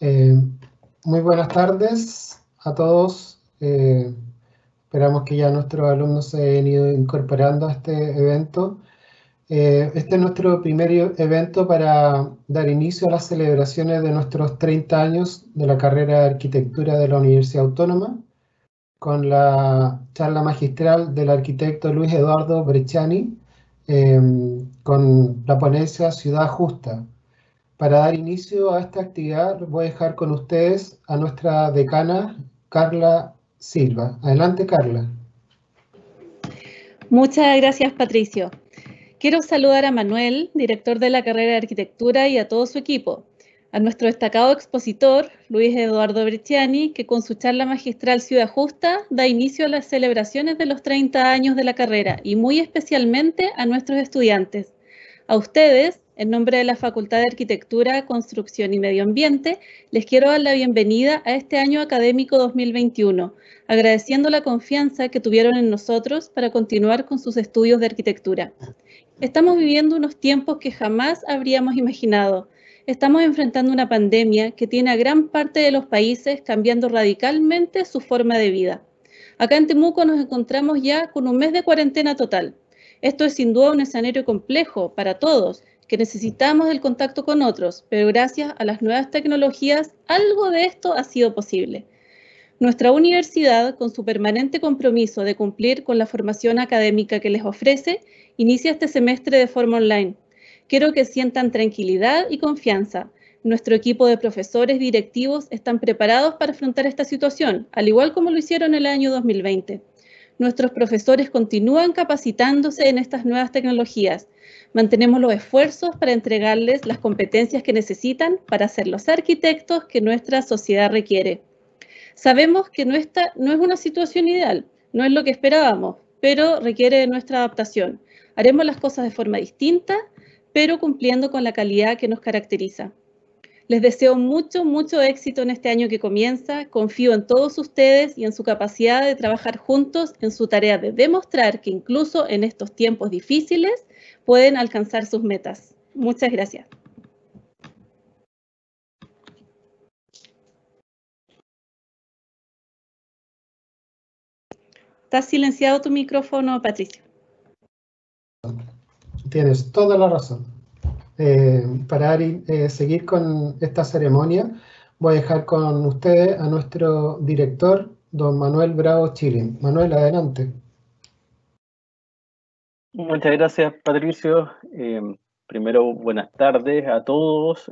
Eh, Muy buenas tardes a todos. Esperamos que ya nuestros alumnos se hayan ido incorporando a este evento. Este es nuestro primer evento para dar inicio a las celebraciones de nuestros 30 años de la carrera de Arquitectura de la Universidad Autónoma, con la charla magistral del arquitecto Luis Eduardo Brecciani, con la ponencia Ciudad Justa. Para dar inicio a esta actividad, voy a dejar con ustedes a nuestra decana, Carla Silva. Adelante, Carla. Muchas gracias, Patricio. Quiero saludar a Manuel, director de la carrera de Arquitectura, y a todo su equipo. A nuestro destacado expositor, Luis Eduardo Brecciani, que con su charla magistral Ciudad Justa da inicio a las celebraciones de los 30 años de la carrera, y muy especialmente a nuestros estudiantes. A ustedes, en nombre de la Facultad de Arquitectura, Construcción y Medio Ambiente, les quiero dar la bienvenida a este año académico 2021, agradeciendo la confianza que tuvieron en nosotros para continuar con sus estudios de arquitectura. Estamos viviendo unos tiempos que jamás habríamos imaginado. Estamos enfrentando una pandemia que tiene a gran parte de los países cambiando radicalmente su forma de vida. Acá en Temuco nos encontramos ya con un mes de cuarentena total. Esto es sin duda un escenario complejo para todos, que necesitamos el contacto con otros, pero gracias a las nuevas tecnologías, algo de esto ha sido posible. Nuestra universidad, con su permanente compromiso de cumplir con la formación académica que les ofrece, inicia este semestre de forma online. Quiero que sientan tranquilidad y confianza. Nuestro equipo de profesores directivos están preparados para afrontar esta situación, al igual como lo hicieron en el año 2020. Nuestros profesores continúan capacitándose en estas nuevas tecnologías. Mantenemos los esfuerzos para entregarles las competencias que necesitan para ser los arquitectos que nuestra sociedad requiere. Sabemos que no es una situación ideal, no es lo que esperábamos, pero requiere de nuestra adaptación. Haremos las cosas de forma distinta, pero cumpliendo con la calidad que nos caracteriza. Les deseo mucho éxito en este año que comienza. Confío en todos ustedes y en su capacidad de trabajar juntos en su tarea de demostrar que incluso en estos tiempos difíciles pueden alcanzar sus metas. Muchas gracias. Está silenciado tu micrófono, Patricio. Tienes toda la razón. Para seguir con esta ceremonia, voy a dejar con ustedes a nuestro director, don Manuel Bravo Chilin. Manuel, adelante. Muchas gracias, Patricio. Primero, buenas tardes a todos.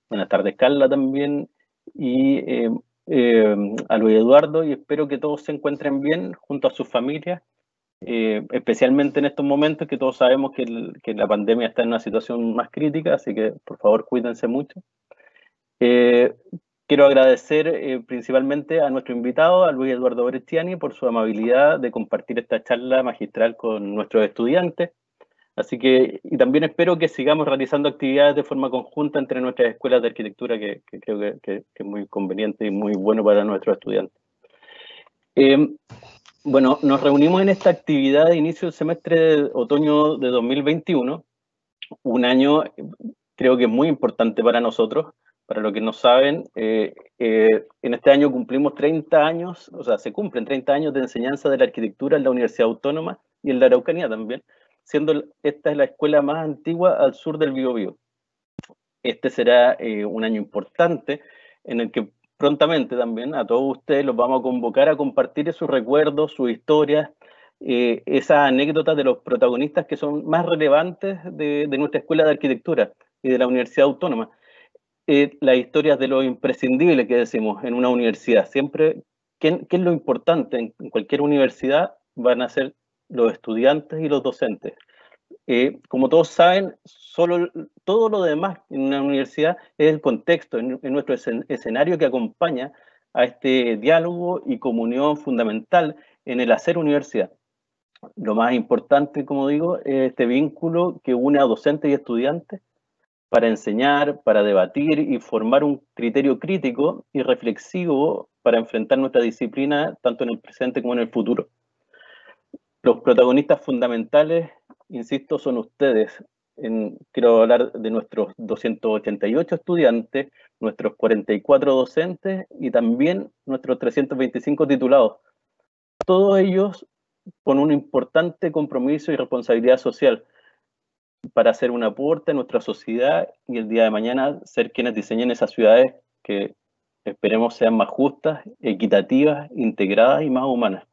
Buenas tardes, Carla, también. Y a Luis Eduardo, y espero que todos se encuentren bien junto a sus familias. Especialmente en estos momentos que todos sabemos que la pandemia está en una situación más crítica, así que por favor cuídense mucho. Quiero agradecer principalmente a nuestro invitado, a Luis Eduardo Brecciani, por su amabilidad de compartir esta charla magistral con nuestros estudiantes. Así que, y también espero que sigamos realizando actividades de forma conjunta entre nuestras escuelas de arquitectura, que creo que es muy conveniente y muy bueno para nuestros estudiantes. Bueno, nos reunimos en esta actividad de inicio del semestre de otoño de 2021, un año creo que muy importante para nosotros. Para los que no saben, en este año cumplimos 30 años, o sea, se cumplen 30 años de enseñanza de la arquitectura en la Universidad Autónoma y en la Araucanía también, siendo esta es la escuela más antigua al sur del Biobío. Este será un año importante en el que prontamente también a todos ustedes los vamos a convocar a compartir sus recuerdos, sus historias, esas anécdotas de los protagonistas que son más relevantes de nuestra escuela de arquitectura y de la Universidad Autónoma. Las historias de lo imprescindible que decimos en una universidad. Siempre, ¿qué es lo importante en cualquier universidad? Van a ser los estudiantes y los docentes. Como todos saben, todo lo demás en una universidad es el contexto, en nuestro escenario que acompaña a este diálogo y comunión fundamental en el hacer universidad. Lo más importante, como digo, es este vínculo que une a docentes y estudiantes para enseñar, para debatir y formar un criterio crítico y reflexivo para enfrentar nuestra disciplina tanto en el presente como en el futuro. Los protagonistas fundamentales, insisto, son ustedes, quiero hablar de nuestros 288 estudiantes, nuestros 44 docentes y también nuestros 325 titulados. Todos ellos con un importante compromiso y responsabilidad social para hacer un aporte a nuestra sociedad y el día de mañana ser quienes diseñen esas ciudades que esperemos sean más justas, equitativas, integradas y más humanas.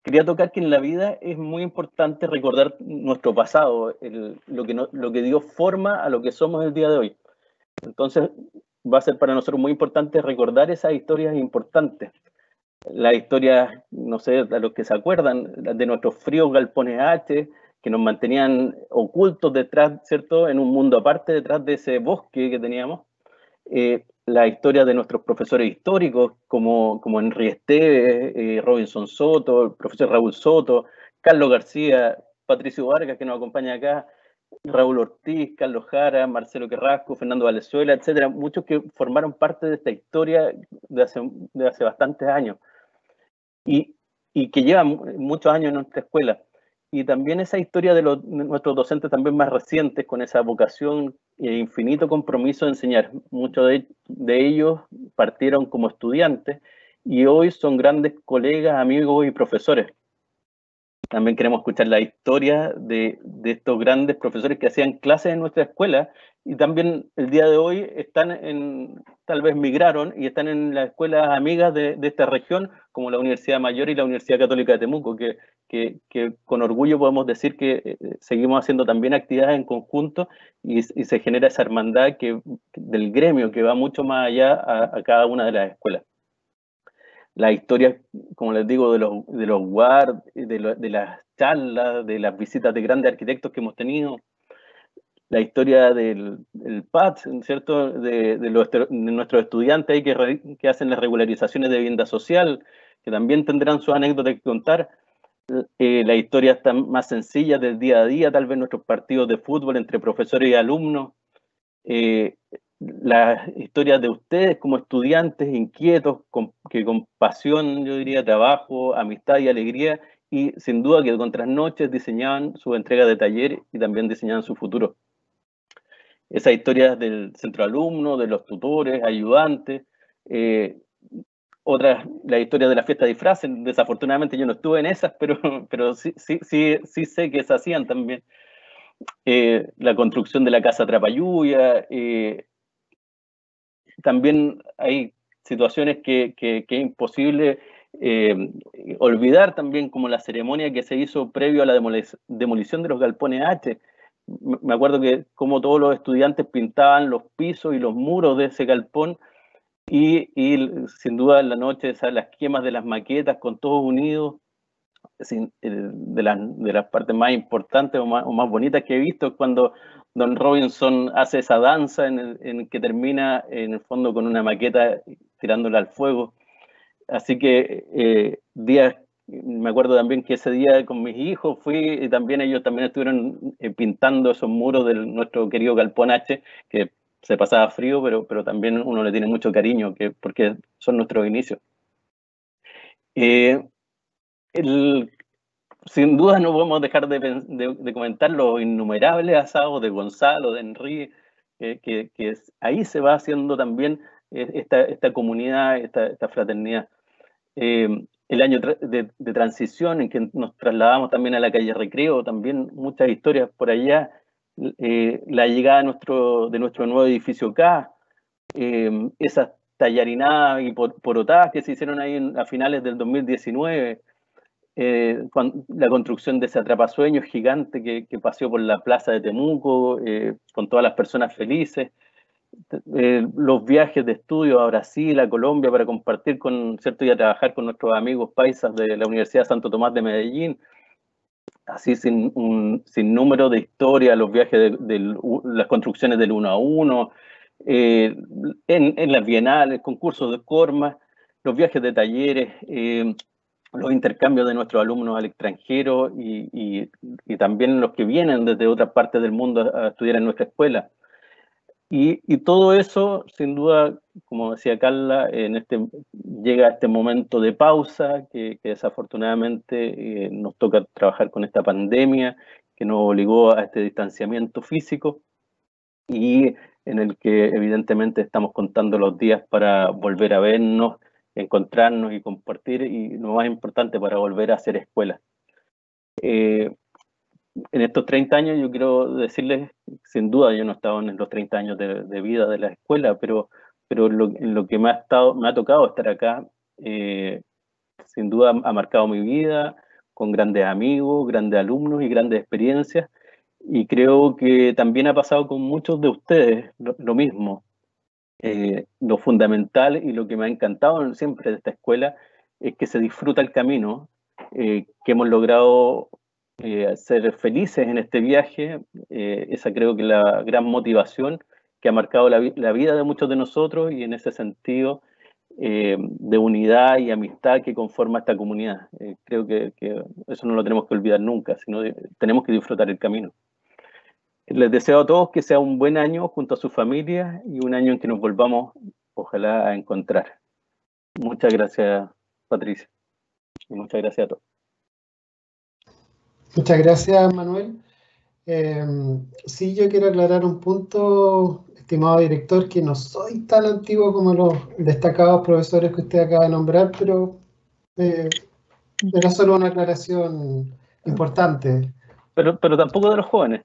Quería tocar que en la vida es muy importante recordar nuestro pasado, lo que dio forma a lo que somos el día de hoy. Entonces va a ser para nosotros muy importante recordar esas historias importantes. Las historias, no sé, a los que se acuerdan, de nuestros fríos galpones H, que nos mantenían ocultos detrás, ¿cierto?, en un mundo aparte, detrás de ese bosque que teníamos. La historia de nuestros profesores históricos, como Henry Esteves, Robinson Soto, el profesor Raúl Soto, Carlos García, Patricio Vargas, que nos acompaña acá, Raúl Ortiz, Carlos Jara, Marcelo Carrasco, Fernando Valenzuela, etcétera, muchos que formaron parte de esta historia de hace bastantes años y que llevan muchos años en nuestra escuela. Y también esa historia de nuestros docentes también más recientes, con esa vocación e infinito compromiso de enseñar. Muchos de ellos partieron como estudiantes y hoy son grandes colegas, amigos y profesores. También queremos escuchar la historia de estos grandes profesores que hacían clases en nuestra escuela y también el día de hoy tal vez migraron y están en las escuelas amigas de esta región, como la Universidad Mayor y la Universidad Católica de Temuco, que con orgullo podemos decir que seguimos haciendo también actividades en conjunto y se genera esa hermandad del gremio que va mucho más allá a cada una de las escuelas. La historia, como les digo, de los WAR, de las charlas, de las visitas de grandes arquitectos que hemos tenido, la historia del PAT, ¿cierto?, de nuestros estudiantes ahí que hacen las regularizaciones de vivienda social, que también tendrán sus anécdotas que contar. La historia está más sencilla del día a día, tal vez nuestros partidos de fútbol entre profesores y alumnos. Las historias de ustedes como estudiantes inquietos, que con pasión, yo diría, trabajo, amistad y alegría, y sin duda que con trasnoches diseñaban su entrega de taller y también diseñaban su futuro. Esas historias del centro alumno, de los tutores, ayudantes, la historia de la fiesta de disfraces, desafortunadamente yo no estuve en esas, pero sí sé que se hacían también. La construcción de la casa Trapayuya, también hay situaciones que es imposible olvidar también, como la ceremonia que se hizo previo a la demolición de los galpones H. Me acuerdo que como todos los estudiantes pintaban los pisos y los muros de ese galpón y sin duda en la noche las quemas de las maquetas con todos unidos, de las partes más importantes o más bonitas que he visto es cuando Don Robinson hace esa danza en que termina en el fondo con una maqueta tirándola al fuego. Así que me acuerdo también que ese día con mis hijos fui y también ellos también estuvieron pintando esos muros de nuestro querido Galpón H, que se pasaba frío, pero también uno le tiene mucho cariño porque son nuestros inicios. Sin duda no podemos dejar de comentar los innumerables asados de Gonzalo, de Henry, que ahí se va haciendo también esta comunidad, esta fraternidad. El año de transición en que nos trasladamos también a la calle Recreo, también muchas historias por allá. La llegada de nuestro nuevo edificio K, esas tallarinadas y porotadas que se hicieron ahí a finales del 2019, la construcción de ese atrapasueños gigante que paseó por la plaza de Temuco, con todas las personas felices, los viajes de estudio a Brasil, a Colombia, para compartir ¿cierto?, y a trabajar con nuestros amigos paisas de la Universidad Santo Tomás de Medellín, así sin número de historias, los viajes las construcciones del 1 a 1, en las bienales, concursos de Corma, los viajes de talleres, los intercambios de nuestros alumnos al extranjero y también los que vienen desde otras partes del mundo a estudiar en nuestra escuela. Y todo eso, sin duda, como decía Carla, llega a este momento de pausa que desafortunadamente nos toca trabajar con esta pandemia que nos obligó a este distanciamiento físico y en el que evidentemente estamos contando los días para volver a vernos, encontrarnos y compartir, y lo más importante, para volver a hacer escuela. En estos 30 años yo quiero decirles, sin duda yo no he estado en los 30 años de vida de la escuela, pero en lo que me ha tocado estar acá, sin duda ha marcado mi vida, con grandes amigos, grandes alumnos y grandes experiencias, y creo que también ha pasado con muchos de ustedes lo mismo. Lo fundamental y lo que me ha encantado siempre de esta escuela es que se disfruta el camino, que hemos logrado ser felices en este viaje. Esa creo que es la gran motivación que ha marcado la vida de muchos de nosotros, y en ese sentido de unidad y amistad que conforma esta comunidad. Creo que eso no lo tenemos que olvidar nunca, sino tenemos que disfrutar el camino. Les deseo a todos que sea un buen año junto a sus familias y un año en que nos volvamos, ojalá, a encontrar. Muchas gracias, Patricia. Y muchas gracias a todos. Muchas gracias, Manuel. Sí, yo quiero aclarar un punto, estimado director, que no soy tan antiguo como los destacados profesores que usted acaba de nombrar, pero era solo una aclaración importante. Pero tampoco de los jóvenes.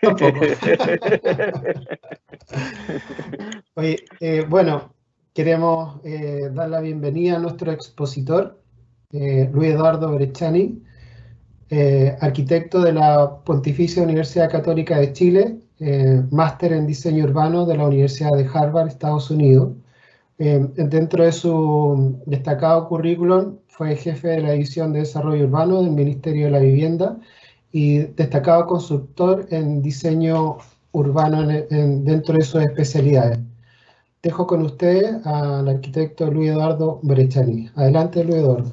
Tampoco. Oye, bueno, queremos dar la bienvenida a nuestro expositor, Luis Eduardo Bresciani, arquitecto de la Pontificia Universidad Católica de Chile, máster en diseño urbano de la Universidad de Harvard, Estados Unidos. Dentro de su destacado currículum fue jefe de la División de Desarrollo Urbano del Ministerio de la Vivienda y destacado consultor en diseño urbano dentro de sus especialidades. Dejo con ustedes al arquitecto Luis Eduardo Bresciani. Adelante, Luis Eduardo.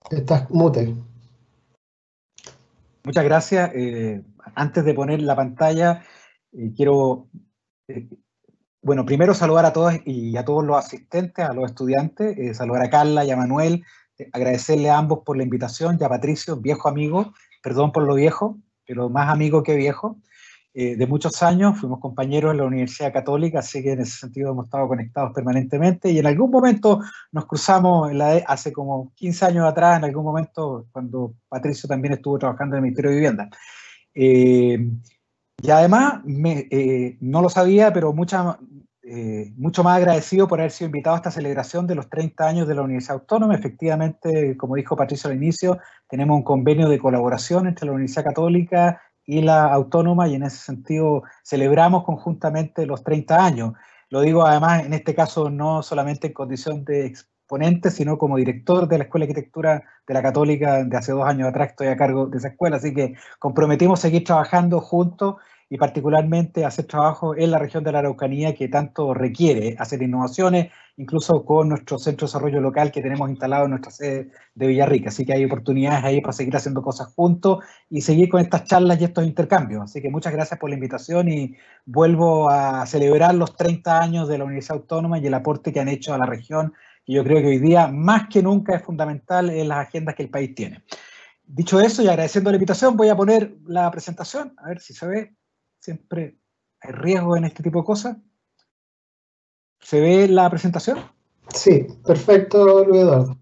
Estás mute. Muchas gracias. Antes de poner la pantalla, quiero, bueno, primero saludar a todos y a todos los asistentes, a los estudiantes, saludar a Carla y a Manuel, agradecerle a ambos por la invitación, y a Patricio, viejo amigo, perdón por lo viejo, pero más amigo que viejo, de muchos años, fuimos compañeros en la Universidad Católica, así que en ese sentido hemos estado conectados permanentemente, y en algún momento nos cruzamos, hace como 15 años atrás, en algún momento cuando Patricio también estuvo trabajando en el Ministerio de Vivienda. Y además, no lo sabía, pero mucho más agradecido por haber sido invitado a esta celebración de los 30 años de la Universidad Autónoma. Efectivamente, como dijo Patricio al inicio, tenemos un convenio de colaboración entre la Universidad Católica y la Autónoma, y en ese sentido celebramos conjuntamente los 30 años. Lo digo además, en este caso, no solamente en condición de exponente, sino como director de la Escuela de Arquitectura de la Católica. De hace 2 años atrás estoy a cargo de esa escuela, así que comprometimos seguir trabajando juntos, y particularmente hacer trabajo en la región de la Araucanía, que tanto requiere hacer innovaciones, incluso con nuestro centro de desarrollo local que tenemos instalado en nuestra sede de Villarrica. Así que hay oportunidades ahí para seguir haciendo cosas juntos y seguir con estas charlas y estos intercambios. Así que muchas gracias por la invitación, y vuelvo a celebrar los 30 años de la Universidad Autónoma y el aporte que han hecho a la región, y yo creo que hoy día más que nunca es fundamental en las agendas que el país tiene. Dicho eso, y agradeciendo la invitación, voy a poner la presentación, a ver si se ve. Siempre hay riesgo en este tipo de cosas. ¿Se ve la presentación? Sí, perfecto, Luis Eduardo.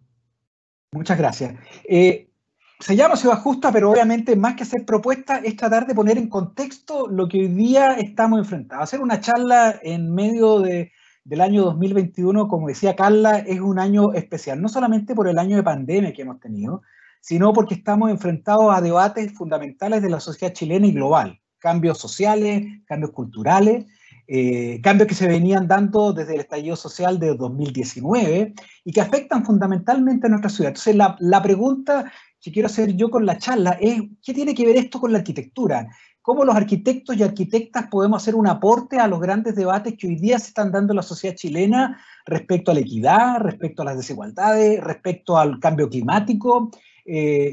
Muchas gracias. Se llama Ciudad Justa, pero obviamente más que hacer propuestas es tratar de poner en contexto lo que hoy día estamos enfrentados. Hacer una charla en medio del año 2021, como decía Carla, es un año especial, no solamente por el año de pandemia que hemos tenido, sino porque estamos enfrentados a debates fundamentales de la sociedad chilena y global. Cambios sociales, cambios culturales, cambios que se venían dando desde el estallido social de 2019 y que afectan fundamentalmente a nuestra ciudad. Entonces, la pregunta que quiero hacer yo con la charla es, ¿qué tiene que ver esto con la arquitectura? ¿Cómo los arquitectos y arquitectas podemos hacer un aporte a los grandes debates que hoy día se están dando en la sociedad chilena respecto a la equidad, respecto a las desigualdades, respecto al cambio climático?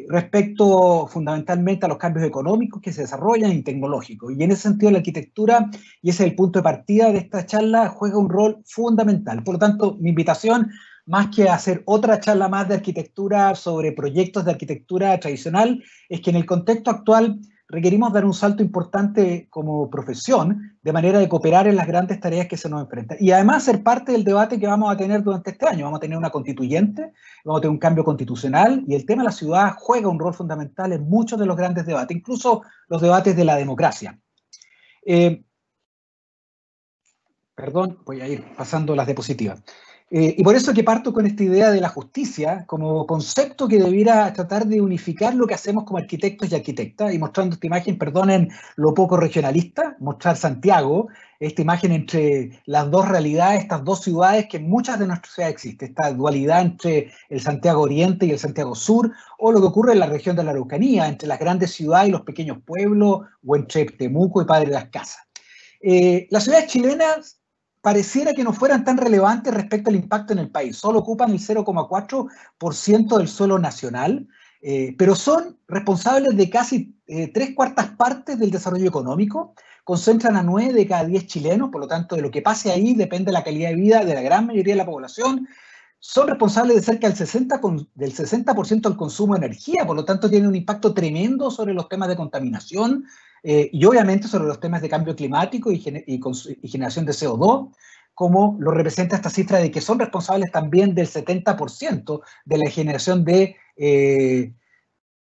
respecto fundamentalmente a los cambios económicos que se desarrollan y tecnológicos. Y en ese sentido la arquitectura, y ese es el punto de partida de esta charla, juega un rol fundamental. Por lo tanto, mi invitación, más que hacer otra charla más de arquitectura sobre proyectos de arquitectura tradicional, es que en el contexto actual requerimos dar un salto importante como profesión, de manera de cooperar en las grandes tareas que se nos enfrentan. Y además ser parte del debate que vamos a tener durante este año. Vamos a tener una constituyente, vamos a tener un cambio constitucional, y el tema de la ciudad juega un rol fundamental en muchos de los grandes debates, incluso los debates de la democracia. Perdón, voy a ir pasando las diapositivas. Y por eso que parto con esta idea de la justicia como concepto que debiera tratar de unificar lo que hacemos como arquitectos y arquitectas, y mostrando esta imagen, perdonen lo poco regionalista, mostrar Santiago, esta imagen entre las dos realidades, estas dos ciudades que en muchas de nuestras ciudades existe, esta dualidad entre el Santiago Oriente y el Santiago Sur, o lo que ocurre en la región de la Araucanía, entre las grandes ciudades y los pequeños pueblos, o entre Temuco y Padre Las Casas. Las ciudades chilenas pareciera que no fueran tan relevantes respecto al impacto en el país. Solo ocupan el 0,4% del suelo nacional, pero son responsables de casi 3/4 partes del desarrollo económico, concentran a 9 de cada 10 chilenos, por lo tanto, de lo que pase ahí depende la calidad de vida de la gran mayoría de la población. Son responsables de cerca del 60% del consumo de energía, por lo tanto, tienen un impacto tremendo sobre los temas de contaminación, y obviamente sobre los temas de cambio climático y generación de CO2, como lo representa esta cifra de que son responsables también del 70% de la generación de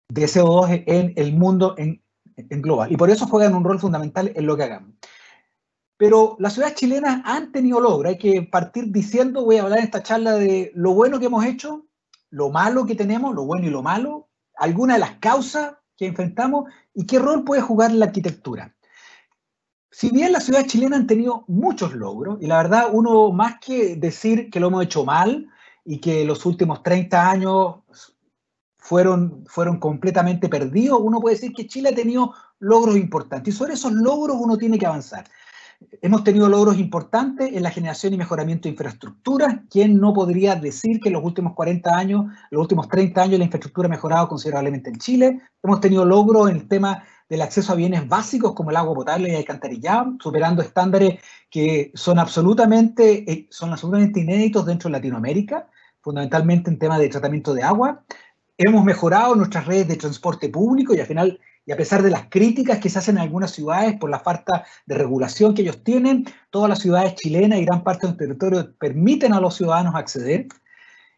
CO2 en el mundo en global. Y por eso juegan un rol fundamental en lo que hagamos. Pero las ciudades chilenas han tenido logro. Hay que partir diciendo, voy a hablar en esta charla de lo bueno que hemos hecho, lo malo que tenemos, lo bueno y lo malo, algunas de las causas que enfrentamos y qué rol puede jugar la arquitectura. Si bien las ciudades chilenas han tenido muchos logros, y la verdad uno más que decir que lo hemos hecho mal y que los últimos 30 años fueron completamente perdidos, uno puede decir que Chile ha tenido logros importantes y sobre esos logros uno tiene que avanzar. Hemos tenido logros importantes en la generación y mejoramiento de infraestructura. ¿Quién no podría decir que en los últimos 40 años, los últimos 30 años, la infraestructura ha mejorado considerablemente en Chile? Hemos tenido logros en el tema del acceso a bienes básicos como el agua potable y el alcantarillado, superando estándares que son absolutamente inéditos dentro de Latinoamérica, fundamentalmente en temas de tratamiento de agua. Hemos mejorado nuestras redes de transporte público y al final, y a pesar de las críticas que se hacen en algunas ciudades por la falta de regulación que ellos tienen, todas las ciudades chilenas y gran parte del territorio permiten a los ciudadanos acceder.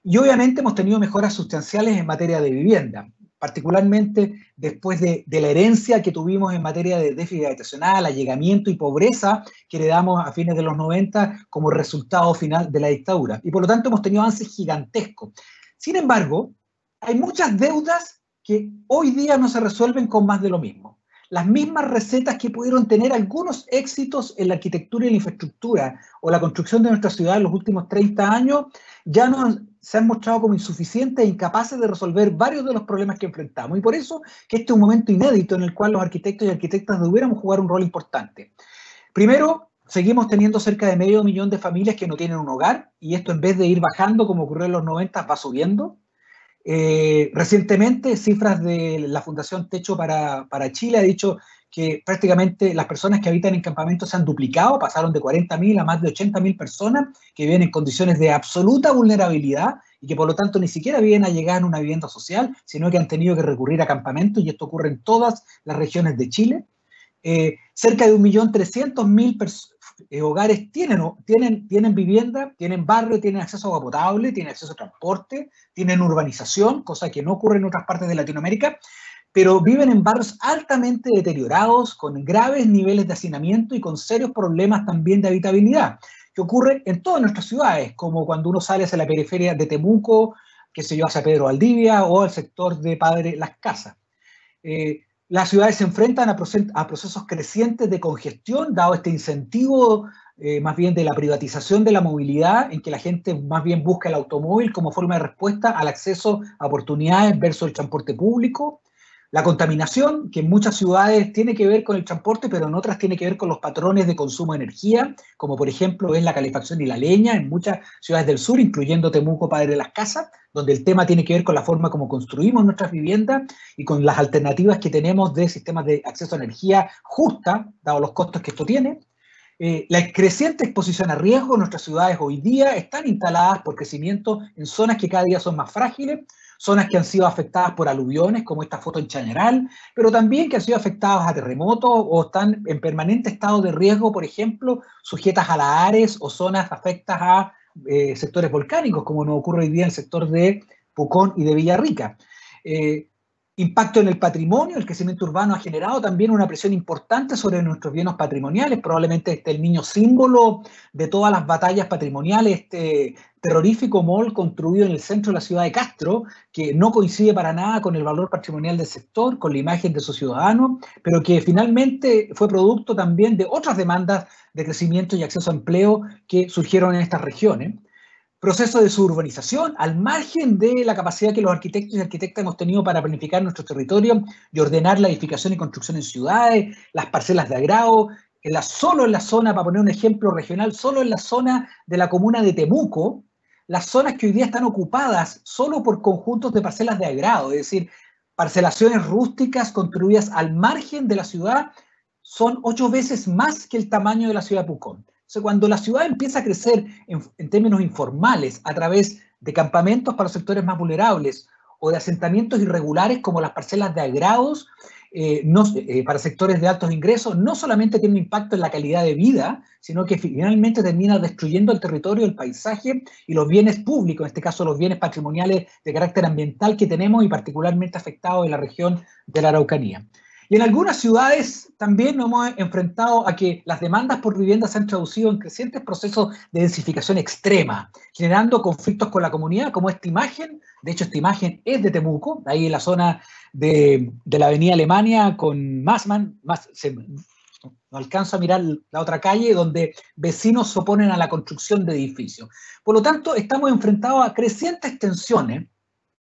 Y obviamente hemos tenido mejoras sustanciales en materia de vivienda, particularmente después de la herencia que tuvimos en materia de déficit habitacional, allegamiento y pobreza que heredamos a fines de los 90 como resultado final de la dictadura. Y por lo tanto hemos tenido avances gigantescos. Sin embargo, hay muchas deudas que hoy día no se resuelven con más de lo mismo. Las mismas recetas que pudieron tener algunos éxitos en la arquitectura y la infraestructura o la construcción de nuestra ciudad en los últimos 30 años ya se han mostrado como insuficientes e incapaces de resolver varios de los problemas que enfrentamos. Y por eso que este es un momento inédito en el cual los arquitectos y arquitectas debiéramos jugar un rol importante. Primero, seguimos teniendo cerca de 500.000 de familias que no tienen un hogar, y esto en vez de ir bajando como ocurrió en los 90 va subiendo. Recientemente, cifras de la Fundación Techo para Chile ha dicho que prácticamente las personas que habitan en campamentos se han duplicado, pasaron de 40.000 a más de 80.000 personas que viven en condiciones de absoluta vulnerabilidad y que por lo tanto ni siquiera viven a llegar en una vivienda social, sino que han tenido que recurrir a campamentos, y esto ocurre en todas las regiones de Chile. Cerca de 1.300.000 hogares tienen vivienda, tienen barrio, tienen acceso a agua potable, tienen acceso a transporte, tienen urbanización, cosa que no ocurre en otras partes de Latinoamérica, pero viven en barrios altamente deteriorados, con graves niveles de hacinamiento y con serios problemas también de habitabilidad, que ocurre en todas nuestras ciudades, como cuando uno sale hacia la periferia de Temuco, que se lleva hacia Pedro Valdivia, o al sector de Padre Las Casas. Las ciudades se enfrentan a procesos crecientes de congestión, dado este incentivo más bien de la privatización de la movilidad, en que la gente más bien busca el automóvil como forma de respuesta al acceso a oportunidades versus el transporte público. La contaminación, que en muchas ciudades tiene que ver con el transporte, pero en otras tiene que ver con los patrones de consumo de energía, como por ejemplo es la calefacción y la leña en muchas ciudades del sur, incluyendo Temuco, Padre de las Casas, donde el tema tiene que ver con la forma como construimos nuestras viviendas y con las alternativas que tenemos de sistemas de acceso a energía justa, dado los costos que esto tiene. La creciente exposición a riesgo en nuestras ciudades hoy día están instaladas por crecimiento en zonas que cada día son más frágiles, zonas que han sido afectadas por aluviones, como esta foto en Chañaral, pero también que han sido afectadas a terremotos o están en permanente estado de riesgo, por ejemplo, sujetas a lahares o zonas afectadas a sectores volcánicos, como nos ocurre hoy día en el sector de Pucón y de Villarrica. Impacto en el patrimonio, el crecimiento urbano ha generado también una presión importante sobre nuestros bienes patrimoniales, probablemente el niño símbolo de todas las batallas patrimoniales, este terrorífico mall construido en el centro de la ciudad de Castro, que no coincide para nada con el valor patrimonial del sector, con la imagen de sus ciudadanos, pero que finalmente fue producto también de otras demandas de crecimiento y acceso a empleo que surgieron en estas regiones. Proceso de suburbanización, al margen de la capacidad que los arquitectos y arquitectas hemos tenido para planificar nuestro territorio y ordenar la edificación y construcción en ciudades, las parcelas de agrado, solo en la zona, para poner un ejemplo regional, solo en la zona de la comuna de Temuco, las zonas que hoy día están ocupadas solo por conjuntos de parcelas de agrado, es decir, parcelaciones rústicas construidas al margen de la ciudad, son 8 veces más que el tamaño de la ciudad de Pucón. Cuando la ciudad empieza a crecer en términos informales a través de campamentos para los sectores más vulnerables o de asentamientos irregulares como las parcelas de agrados para sectores de altos ingresos, no solamente tiene un impacto en la calidad de vida, sino que finalmente termina destruyendo el territorio, el paisaje y los bienes públicos, en este caso los bienes patrimoniales de carácter ambiental que tenemos y particularmente afectados en la región de la Araucanía. Y en algunas ciudades también nos hemos enfrentado a que las demandas por vivienda se han traducido en crecientes procesos de densificación extrema, generando conflictos con la comunidad, como esta imagen. De hecho, esta imagen es de Temuco, ahí en la zona de la avenida Alemania con Massmann. No alcanzo a mirar la otra calle, donde vecinos se oponen a la construcción de edificios. Por lo tanto, estamos enfrentados a crecientes tensiones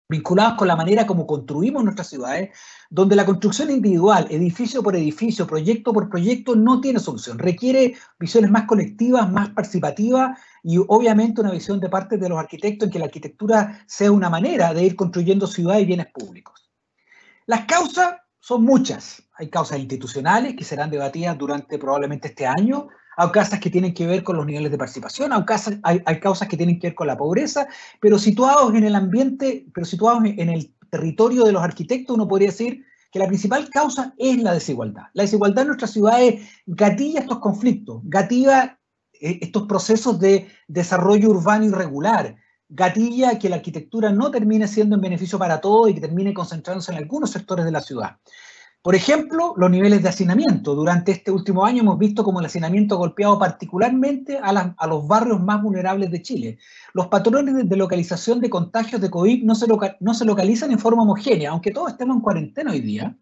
vinculados con la manera como construimos nuestras ciudades, donde la construcción individual, edificio por edificio, proyecto por proyecto, no tiene solución. Requiere visiones más colectivas, más participativas y obviamente una visión de parte de los arquitectos en que la arquitectura sea una manera de ir construyendo ciudades y bienes públicos. Las causas son muchas. Hay causas institucionales que serán debatidas durante probablemente este año. Hay causas que tienen que ver con los niveles de participación, hay causas que tienen que ver con la pobreza, pero situados en el ambiente, pero situados en el territorio de los arquitectos, uno podría decir que la principal causa es la desigualdad. La desigualdad en nuestras ciudades gatilla estos conflictos, gatilla estos procesos de desarrollo urbano irregular, gatilla que la arquitectura no termine siendo en beneficio para todos y que termine concentrándose en algunos sectores de la ciudad. Por ejemplo, los niveles de hacinamiento. Durante este último año hemos visto cómo el hacinamiento ha golpeado particularmente a los barrios más vulnerables de Chile. Los patrones de localización de contagios de COVID no se localizan en forma homogénea, aunque todos estemos en cuarentena hoy día,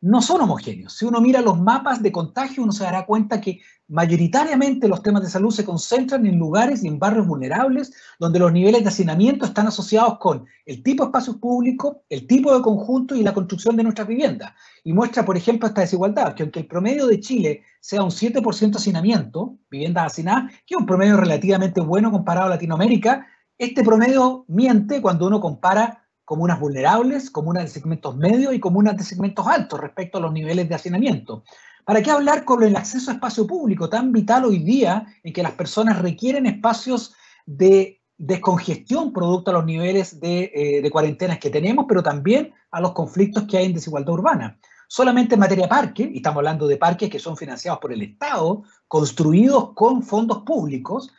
no son homogéneos. Si uno mira los mapas de contagio, uno se dará cuenta que mayoritariamente los temas de salud se concentran en lugares y en barrios vulnerables, donde los niveles de hacinamiento están asociados con el tipo de espacios públicos, el tipo de conjunto y la construcción de nuestras viviendas. Y muestra, por ejemplo, esta desigualdad, que aunque el promedio de Chile sea un 7% hacinamiento, viviendas hacinadas, que es un promedio relativamente bueno comparado a Latinoamérica, este promedio miente cuando uno compara comunas vulnerables, comunas de segmentos medios y comunas de segmentos altos respecto a los niveles de hacinamiento. ¿Para qué hablar con el acceso a espacio público tan vital hoy día en que las personas requieren espacios de descongestión producto a los niveles de cuarentenas que tenemos, pero también a los conflictos que hay en desigualdad urbana? Solamente en materia de parques, y estamos hablando de parques que son financiados por el Estado, construidos con fondos públicos,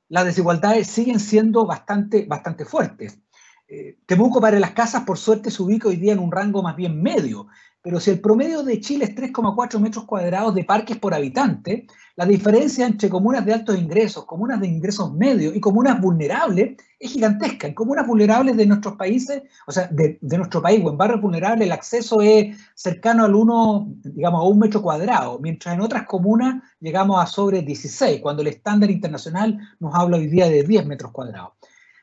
las desigualdades siguen siendo bastante fuertes. Temuco, Padre de las Casas, por suerte se ubica hoy día en un rango más bien medio, pero si el promedio de Chile es 3,4 metros cuadrados de parques por habitante, la diferencia entre comunas de altos ingresos, comunas de ingresos medios y comunas vulnerables es gigantesca. En comunas vulnerables de nuestros países, o sea, de nuestro país o en barrios vulnerables, el acceso es cercano al 1 metro cuadrado, mientras en otras comunas llegamos a sobre 16, cuando el estándar internacional nos habla hoy día de 10 metros cuadrados.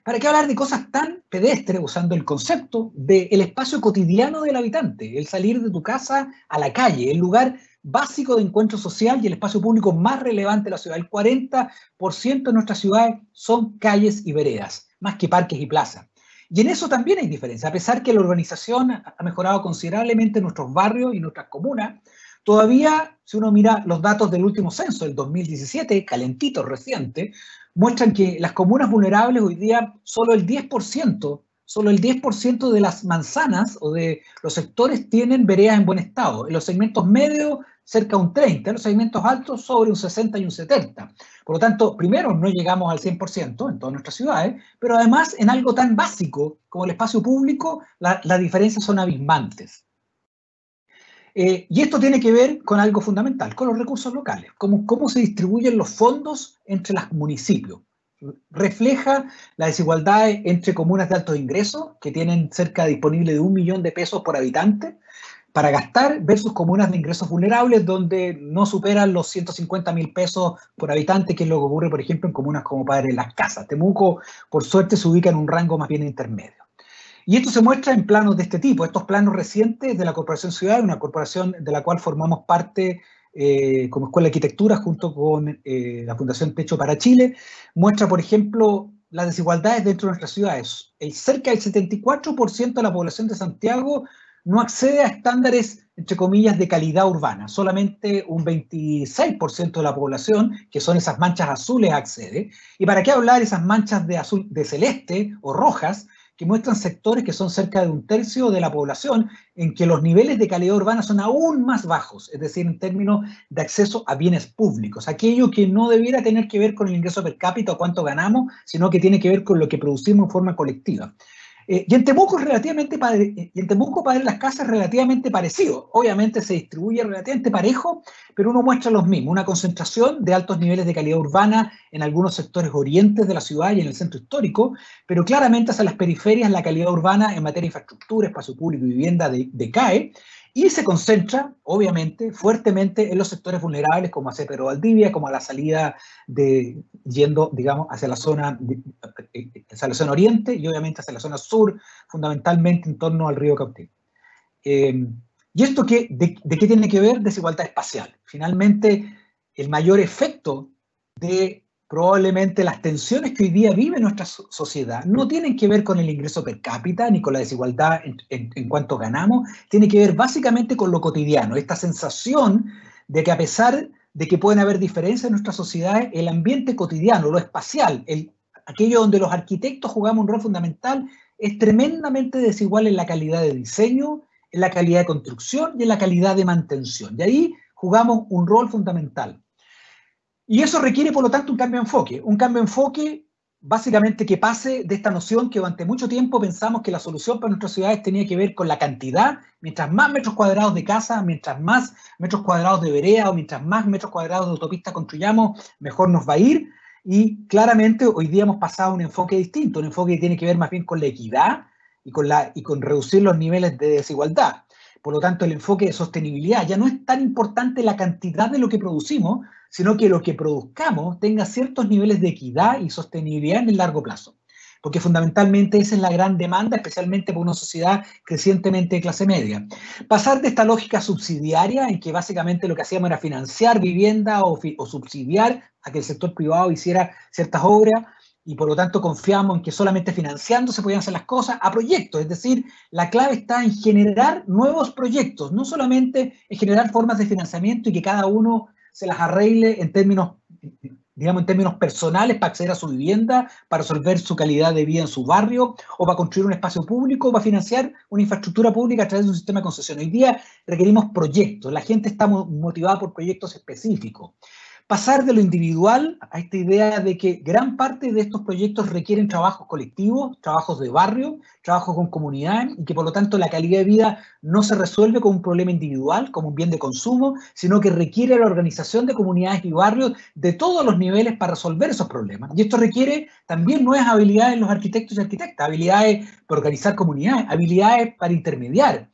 ¿Para qué hablar de cosas tan pedestres usando el concepto del espacio cotidiano del habitante? El salir de tu casa a la calle, el lugar básico de encuentro social y el espacio público más relevante de la ciudad. El 40% de nuestras ciudades son calles y veredas, más que parques y plazas. Y en eso también hay diferencia. A pesar que la urbanización ha mejorado considerablemente en nuestros barrios y nuestras comunas, todavía, si uno mira los datos del último censo, del 2017, calentito, reciente, muestran que las comunas vulnerables hoy día solo el 10% de las manzanas o de los sectores tienen veredas en buen estado. En los segmentos medios, cerca de un 30%, en los segmentos altos, sobre un 60% y un 70%. Por lo tanto, primero, no llegamos al 100% en todas nuestras ciudades, pero además en algo tan básico como el espacio público, las diferencias son abismantes. Y esto tiene que ver con algo fundamental, con los recursos locales, cómo se distribuyen los fondos entre los municipios. Refleja la desigualdad entre comunas de altos ingresos, que tienen cerca disponible de 1 millón de pesos por habitante para gastar, versus comunas de ingresos vulnerables, donde no superan los 150.000 pesos por habitante, que es lo que ocurre, por ejemplo, en comunas como Padre Las Casas. Temuco, por suerte, se ubica en un rango más bien intermedio. Y esto se muestra en planos de este tipo, estos planos recientes de la Corporación Ciudad, una corporación de la cual formamos parte como Escuela de Arquitectura junto con la Fundación Techo para Chile, muestra, por ejemplo, las desigualdades dentro de nuestras ciudades. Cerca del 74% de la población de Santiago no accede a estándares, entre comillas, de calidad urbana. Solamente un 26% de la población, que son esas manchas azules, accede. ¿Y para qué hablar esas manchas de azul, de celeste o rojas, que muestran sectores que son cerca de un tercio de la población, en que los niveles de calidad urbana son aún más bajos, es decir, en términos de acceso a bienes públicos, aquello que no debiera tener que ver con el ingreso per cápita o cuánto ganamos, sino que tiene que ver con lo que producimos en forma colectiva. Y en Temuco Padre Las Casas es relativamente parecido. Obviamente se distribuye relativamente parejo, pero uno muestra los mismos. Una concentración de altos niveles de calidad urbana en algunos sectores orientes de la ciudad y en el centro histórico, pero claramente hacia las periferias la calidad urbana en materia de infraestructura, espacio público y vivienda decae, y se concentra, obviamente, fuertemente en los sectores vulnerables, como hacia Pedro Valdivia, como a la salida yendo, digamos, hacia la zona oriente y obviamente hacia la zona sur, fundamentalmente en torno al río Cautín. ¿Y esto de qué tiene que ver? Desigualdad espacial. Finalmente, el mayor efecto de probablemente las tensiones que hoy día vive nuestra sociedad no tienen que ver con el ingreso per cápita ni con la desigualdad en cuanto ganamos, tiene que ver básicamente con lo cotidiano, esta sensación de que a pesar de que pueden haber diferencias en nuestras sociedades, el ambiente cotidiano, lo espacial, aquello donde los arquitectos jugamos un rol fundamental, es tremendamente desigual en la calidad de diseño, en la calidad de construcción y en la calidad de mantención. Y ahí jugamos un rol fundamental. Y eso requiere, por lo tanto, un cambio de enfoque básicamente que pase de esta noción que durante mucho tiempo pensamos que la solución para nuestras ciudades tenía que ver con la cantidad, mientras más metros cuadrados de casa, mientras más metros cuadrados de vereda o mientras más metros cuadrados de autopista construyamos, mejor nos va a ir. Y claramente hoy día hemos pasado a un enfoque distinto, un enfoque que tiene que ver más bien con la equidad y con reducir los niveles de desigualdad. Por lo tanto, el enfoque de sostenibilidad ya no es tan importante la cantidad de lo que producimos, sino que lo que produzcamos tenga ciertos niveles de equidad y sostenibilidad en el largo plazo. Porque fundamentalmente esa es la gran demanda, especialmente por una sociedad crecientemente de clase media. Pasar de esta lógica subsidiaria, en que básicamente lo que hacíamos era financiar vivienda o subsidiar a que el sector privado hiciera ciertas obras, y por lo tanto confiamos en que solamente financiando se podían hacer las cosas, a proyectos. Es decir, la clave está en generar nuevos proyectos, no solamente en generar formas de financiamiento y que cada uno se las arregle en términos, digamos, en términos personales para acceder a su vivienda, para resolver su calidad de vida en su barrio, o para construir un espacio público, o para financiar una infraestructura pública a través de un sistema de concesión. Hoy día requerimos proyectos, la gente está motivada por proyectos específicos. Pasar de lo individual a esta idea de que gran parte de estos proyectos requieren trabajos colectivos, trabajos de barrio, trabajos con comunidad, y que por lo tanto la calidad de vida no se resuelve como un problema individual, como un bien de consumo, sino que requiere la organización de comunidades y barrios de todos los niveles para resolver esos problemas. Y esto requiere también nuevas habilidades en los arquitectos y arquitectas, habilidades para organizar comunidades, habilidades para intermediar,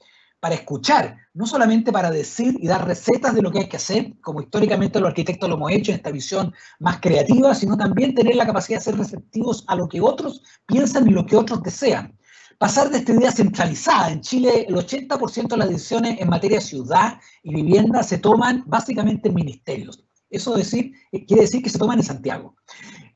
para escuchar, no solamente para decir y dar recetas de lo que hay que hacer, como históricamente los arquitectos lo hemos hecho en esta visión más creativa, sino también tener la capacidad de ser receptivos a lo que otros piensan y lo que otros desean. Pasar de esta idea centralizada. En Chile, el 80% de las decisiones en materia de ciudad y vivienda se toman básicamente en ministerios. Eso quiere decir que se toman en Santiago.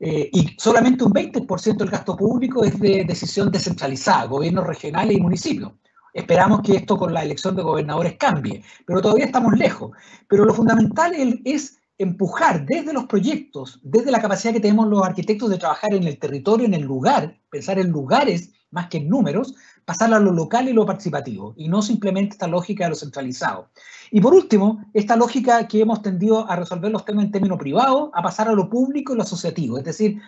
Y solamente un 20% del gasto público es de decisión descentralizada, gobiernos regionales y municipios. Esperamos que esto con la elección de gobernadores cambie, pero todavía estamos lejos. Pero lo fundamental es empujar desde los proyectos, desde la capacidad que tenemos los arquitectos de trabajar en el territorio, en el lugar, pensar en lugares más que en números, pasar a lo local y lo participativo, y no simplemente esta lógica de lo centralizado. Y por último, esta lógica que hemos tendido a resolver los temas en términos privados, a pasar a lo público y lo asociativo. Es decir,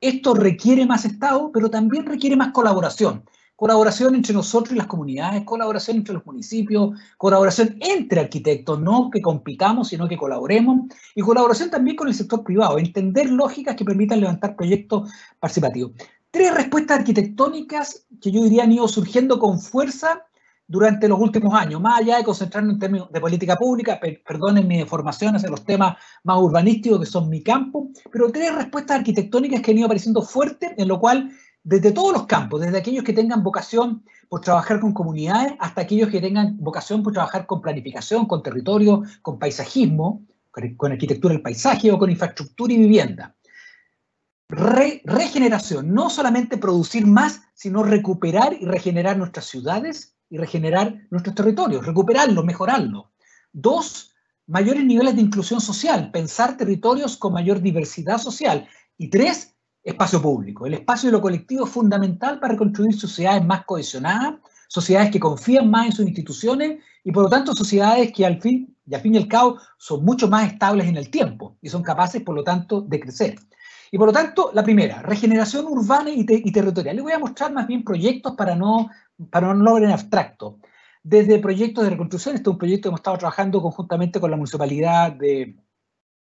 esto requiere más Estado, pero también requiere más colaboración. Colaboración entre nosotros y las comunidades, colaboración entre los municipios, colaboración entre arquitectos, no que compitamos, sino que colaboremos, y colaboración también con el sector privado, entender lógicas que permitan levantar proyectos participativos. 3 respuestas arquitectónicas que yo diría han ido surgiendo con fuerza durante los últimos años, más allá de concentrarnos en términos de política pública, perdonen mi formación hacia los temas más urbanísticos que son mi campo, pero 3 respuestas arquitectónicas que han ido apareciendo fuertes, en lo cual desde todos los campos, desde aquellos que tengan vocación por trabajar con comunidades hasta aquellos que tengan vocación por trabajar con planificación, con territorio, con paisajismo, con arquitectura del paisaje o con infraestructura y vivienda. Regeneración, no solamente producir más, sino recuperar y regenerar nuestras ciudades y regenerar nuestros territorios, recuperarlos, mejorarlos. 2, mayores niveles de inclusión social, pensar territorios con mayor diversidad social. Y 3, espacio público. El espacio de lo colectivo es fundamental para reconstruir sociedades más cohesionadas, sociedades que confían más en sus instituciones y por lo tanto sociedades que al fin y al cabo son mucho más estables en el tiempo y son capaces por lo tanto de crecer. Y por lo tanto, la primera, regeneración urbana y territorial. Les voy a mostrar más bien proyectos para no hablar en abstracto. Desde proyectos de reconstrucción, este es un proyecto que hemos estado trabajando conjuntamente con la municipalidad de,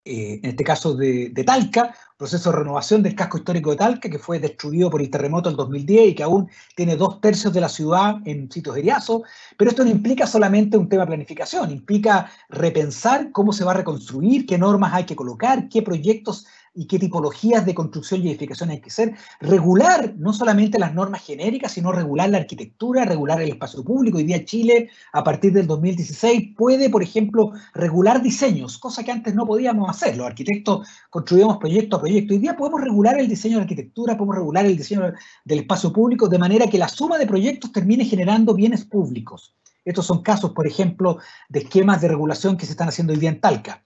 en este caso de Talca, proceso de renovación del casco histórico de Talca, que fue destruido por el terremoto del 2010 y que aún tiene 2/3 de la ciudad en sitios eriazos, pero esto no implica solamente un tema de planificación, implica repensar cómo se va a reconstruir, qué normas hay que colocar, qué proyectos y qué tipologías de construcción y edificación hay que hacer, regular no solamente las normas genéricas, sino regular la arquitectura, regular el espacio público. Hoy día Chile, a partir del 2016, puede, por ejemplo, regular diseños, cosa que antes no podíamos hacer. Los arquitectos construíamos proyecto a proyecto. Hoy día podemos regular el diseño de la arquitectura, podemos regular el diseño del espacio público, de manera que la suma de proyectos termine generando bienes públicos. Estos son casos, por ejemplo, de esquemas de regulación que se están haciendo hoy día en Talca.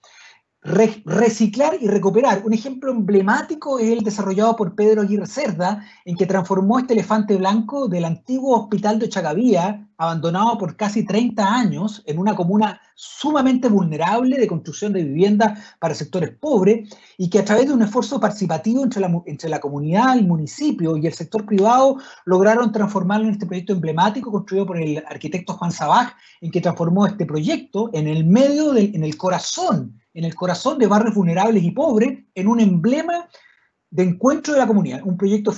Reciclar y recuperar. Un ejemplo emblemático es el desarrollado por Pedro Aguirre Cerda, en que transformó este elefante blanco del antiguo hospital de Chagavía, abandonado por casi 30 años, en una comuna sumamente vulnerable de construcción de vivienda para sectores pobres, y que a través de un esfuerzo participativo entre la comunidad, el municipio y el sector privado, lograron transformarlo en este proyecto emblemático construido por el arquitecto Juan Sabaj, en que transformó este proyecto en el medio, en el corazón de barrios vulnerables y pobres, en un emblema de encuentro de la comunidad. Un proyecto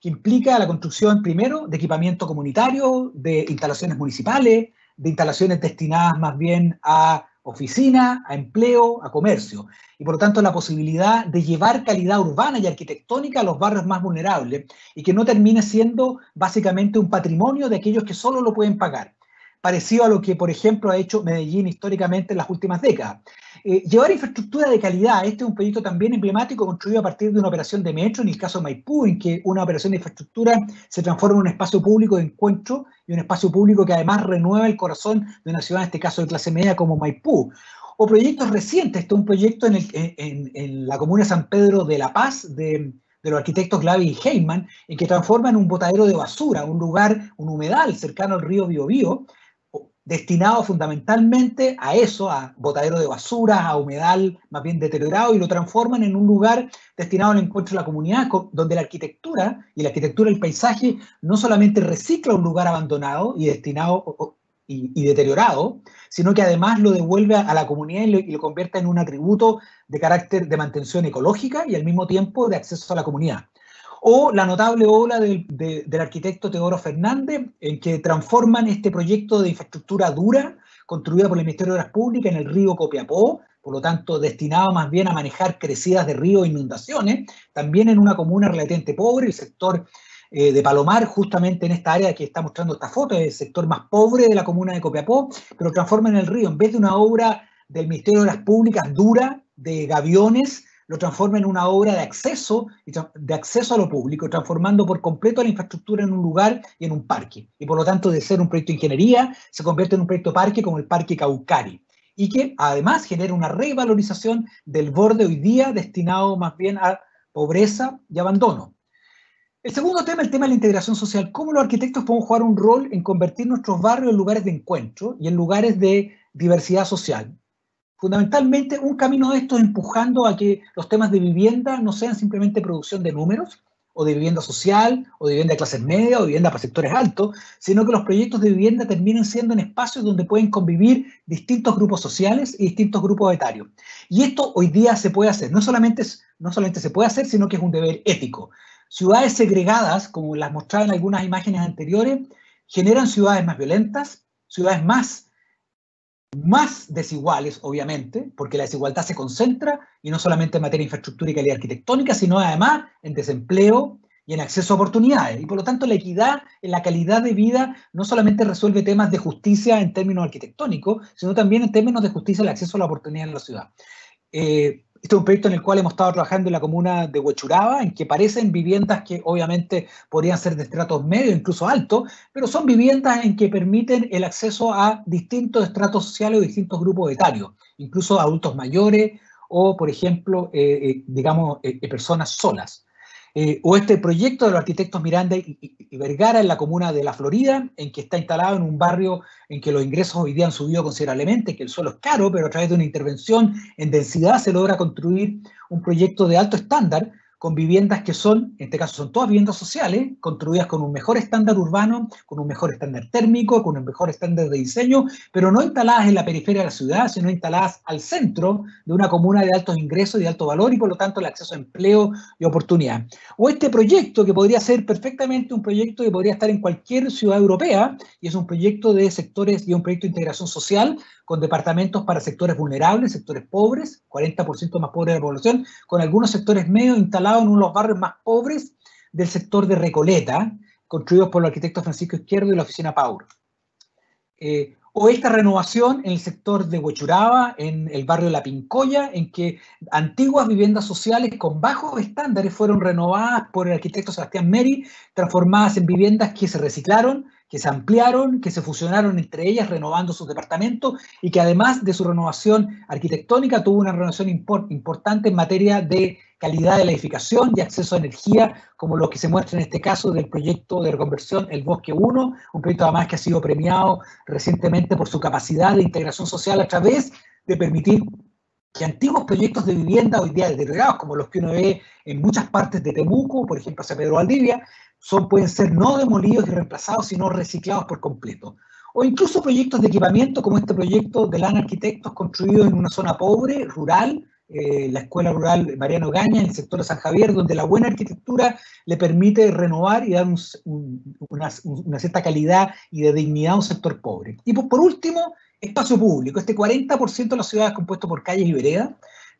que implica la construcción, primero, de equipamiento comunitario, de instalaciones municipales, de instalaciones destinadas más bien a oficina, a empleo, a comercio. Y por lo tanto la posibilidad de llevar calidad urbana y arquitectónica a los barrios más vulnerables y que no termine siendo básicamente un patrimonio de aquellos que solo lo pueden pagar. Parecido a lo que, por ejemplo, ha hecho Medellín históricamente en las últimas décadas. Llevar infraestructura de calidad. Este es un proyecto también emblemático construido a partir de una operación de metro, en el caso de Maipú, en que una operación de infraestructura se transforma en un espacio público de encuentro y un espacio público que además renueva el corazón de una ciudad, en este caso de clase media, como Maipú. O proyectos recientes. Este es un proyecto en la comuna de San Pedro de La Paz, de los arquitectos Glavi y Heyman, en que transforman un botadero de basura, un lugar, un humedal cercano al río Biobío, destinado fundamentalmente a eso, a botadero de basura, a humedal más bien deteriorado, y lo transforman en un lugar destinado al encuentro de la comunidad, donde la arquitectura y la arquitectura del paisaje no solamente recicla un lugar abandonado y destinado y deteriorado, sino que además lo devuelve a la comunidad y lo convierte en un atributo de carácter de mantención ecológica y al mismo tiempo de acceso a la comunidad. o la notable obra del arquitecto Teodoro Fernández, en que transforman este proyecto de infraestructura dura, construida por el Ministerio de Obras Públicas en el río Copiapó, por lo tanto destinado más bien a manejar crecidas de río e inundaciones, también en una comuna relativamente pobre, el sector de Palomar, justamente en esta área que está mostrando esta foto, es el sector más pobre de la comuna de Copiapó, pero transforman el río, en vez de una obra del Ministerio de Obras Públicas dura, de gaviones, lo transforma en una obra de acceso a lo público, transformando por completo la infraestructura en un lugar y en un parque. Y por lo tanto, de ser un proyecto de ingeniería, se convierte en un proyecto parque como el Parque Caucari, y que además genera una revalorización del borde hoy día destinado más bien a pobreza y abandono. El segundo tema, el tema de la integración social. ¿Cómo los arquitectos podemos jugar un rol en convertir nuestros barrios en lugares de encuentro y en lugares de diversidad social? Fundamentalmente, un camino de esto es empujando a que los temas de vivienda no sean simplemente producción de números, o de vivienda social, o de vivienda de clases medias, o de vivienda para sectores altos, sino que los proyectos de vivienda terminen siendo en espacios donde pueden convivir distintos grupos sociales y distintos grupos etarios. Y esto hoy día se puede hacer, no solamente se puede hacer, sino que es un deber ético. Ciudades segregadas, como las mostraba en algunas imágenes anteriores, generan ciudades más violentas, ciudades más desiguales, obviamente, porque la desigualdad se concentra, y no solamente en materia de infraestructura y calidad arquitectónica, sino además en desempleo y en acceso a oportunidades. Y por lo tanto, la equidad en la calidad de vida no solamente resuelve temas de justicia en términos arquitectónicos, sino también en términos de justicia al acceso a la oportunidad en la ciudad. Este es un proyecto en el cual hemos estado trabajando en la comuna de Huechuraba, en que parecen viviendas que obviamente podrían ser de estratos medios, incluso altos, pero son viviendas en que permiten el acceso a distintos estratos sociales o distintos grupos etarios, incluso adultos mayores o, por ejemplo, personas solas. O este proyecto de los arquitectos Miranda y Vergara en la comuna de La Florida, en que está instalado en un barrio en que los ingresos hoy día han subido considerablemente, que el suelo es caro, pero a través de una intervención en densidad se logra construir un proyecto de alto estándar con viviendas que son, en este caso son todas viviendas sociales, construidas con un mejor estándar urbano, con un mejor estándar térmico, con un mejor estándar de diseño, pero no instaladas en la periferia de la ciudad, sino instaladas al centro de una comuna de altos ingresos y de alto valor, y por lo tanto el acceso a empleo y oportunidad. O este proyecto que podría ser perfectamente un proyecto que podría estar en cualquier ciudad europea, y es un proyecto de sectores y un proyecto de integración social, con departamentos para sectores vulnerables, sectores pobres, 40% más pobres de la población, con algunos sectores medios instalados en uno de los barrios más pobres del sector de Recoleta, construidos por el arquitecto Francisco Izquierdo y la oficina Paur. O esta renovación en el sector de Huechuraba, en el barrio de La Pincoya, en que antiguas viviendas sociales con bajos estándares fueron renovadas por el arquitecto Sebastián Meri, transformadas en viviendas que se reciclaron, que se ampliaron, que se fusionaron entre ellas, renovando sus departamentos, y que además de su renovación arquitectónica tuvo una renovación importante en materia de calidad de la edificación y acceso a energía, como lo que se muestra en este caso del proyecto de reconversión El Bosque 1, un proyecto además que ha sido premiado recientemente por su capacidad de integración social a través de permitir que antiguos proyectos de vivienda hoy día deteriorados, como los que uno ve en muchas partes de Temuco, por ejemplo hacia Pedro Valdivia, pueden ser no demolidos y reemplazados, sino reciclados por completo. O incluso proyectos de equipamiento, como este proyecto de LAN Arquitectos, construido en una zona pobre, rural, la Escuela Rural Mariano Gaña, en el sector de San Javier, donde la buena arquitectura le permite renovar y dar una cierta calidad y de dignidad a un sector pobre. Y por último, espacio público. Este 40% de la ciudad es compuesto por calles y veredas.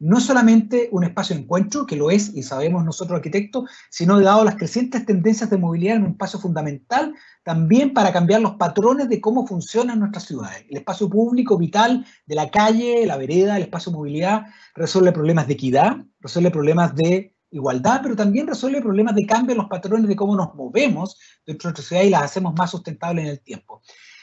No es solamente un espacio de encuentro, que lo es y sabemos nosotros arquitectos, sino dado las crecientes tendencias de movilidad, en un espacio fundamental también para cambiar los patrones de cómo funcionan nuestras ciudades. El espacio público vital de la calle, la vereda, el espacio de movilidad resuelve problemas de equidad, resuelve problemas de igualdad, pero también resuelve problemas de cambio en los patrones de cómo nos movemos dentro de nuestra ciudad y las hacemos más sustentables en el tiempo.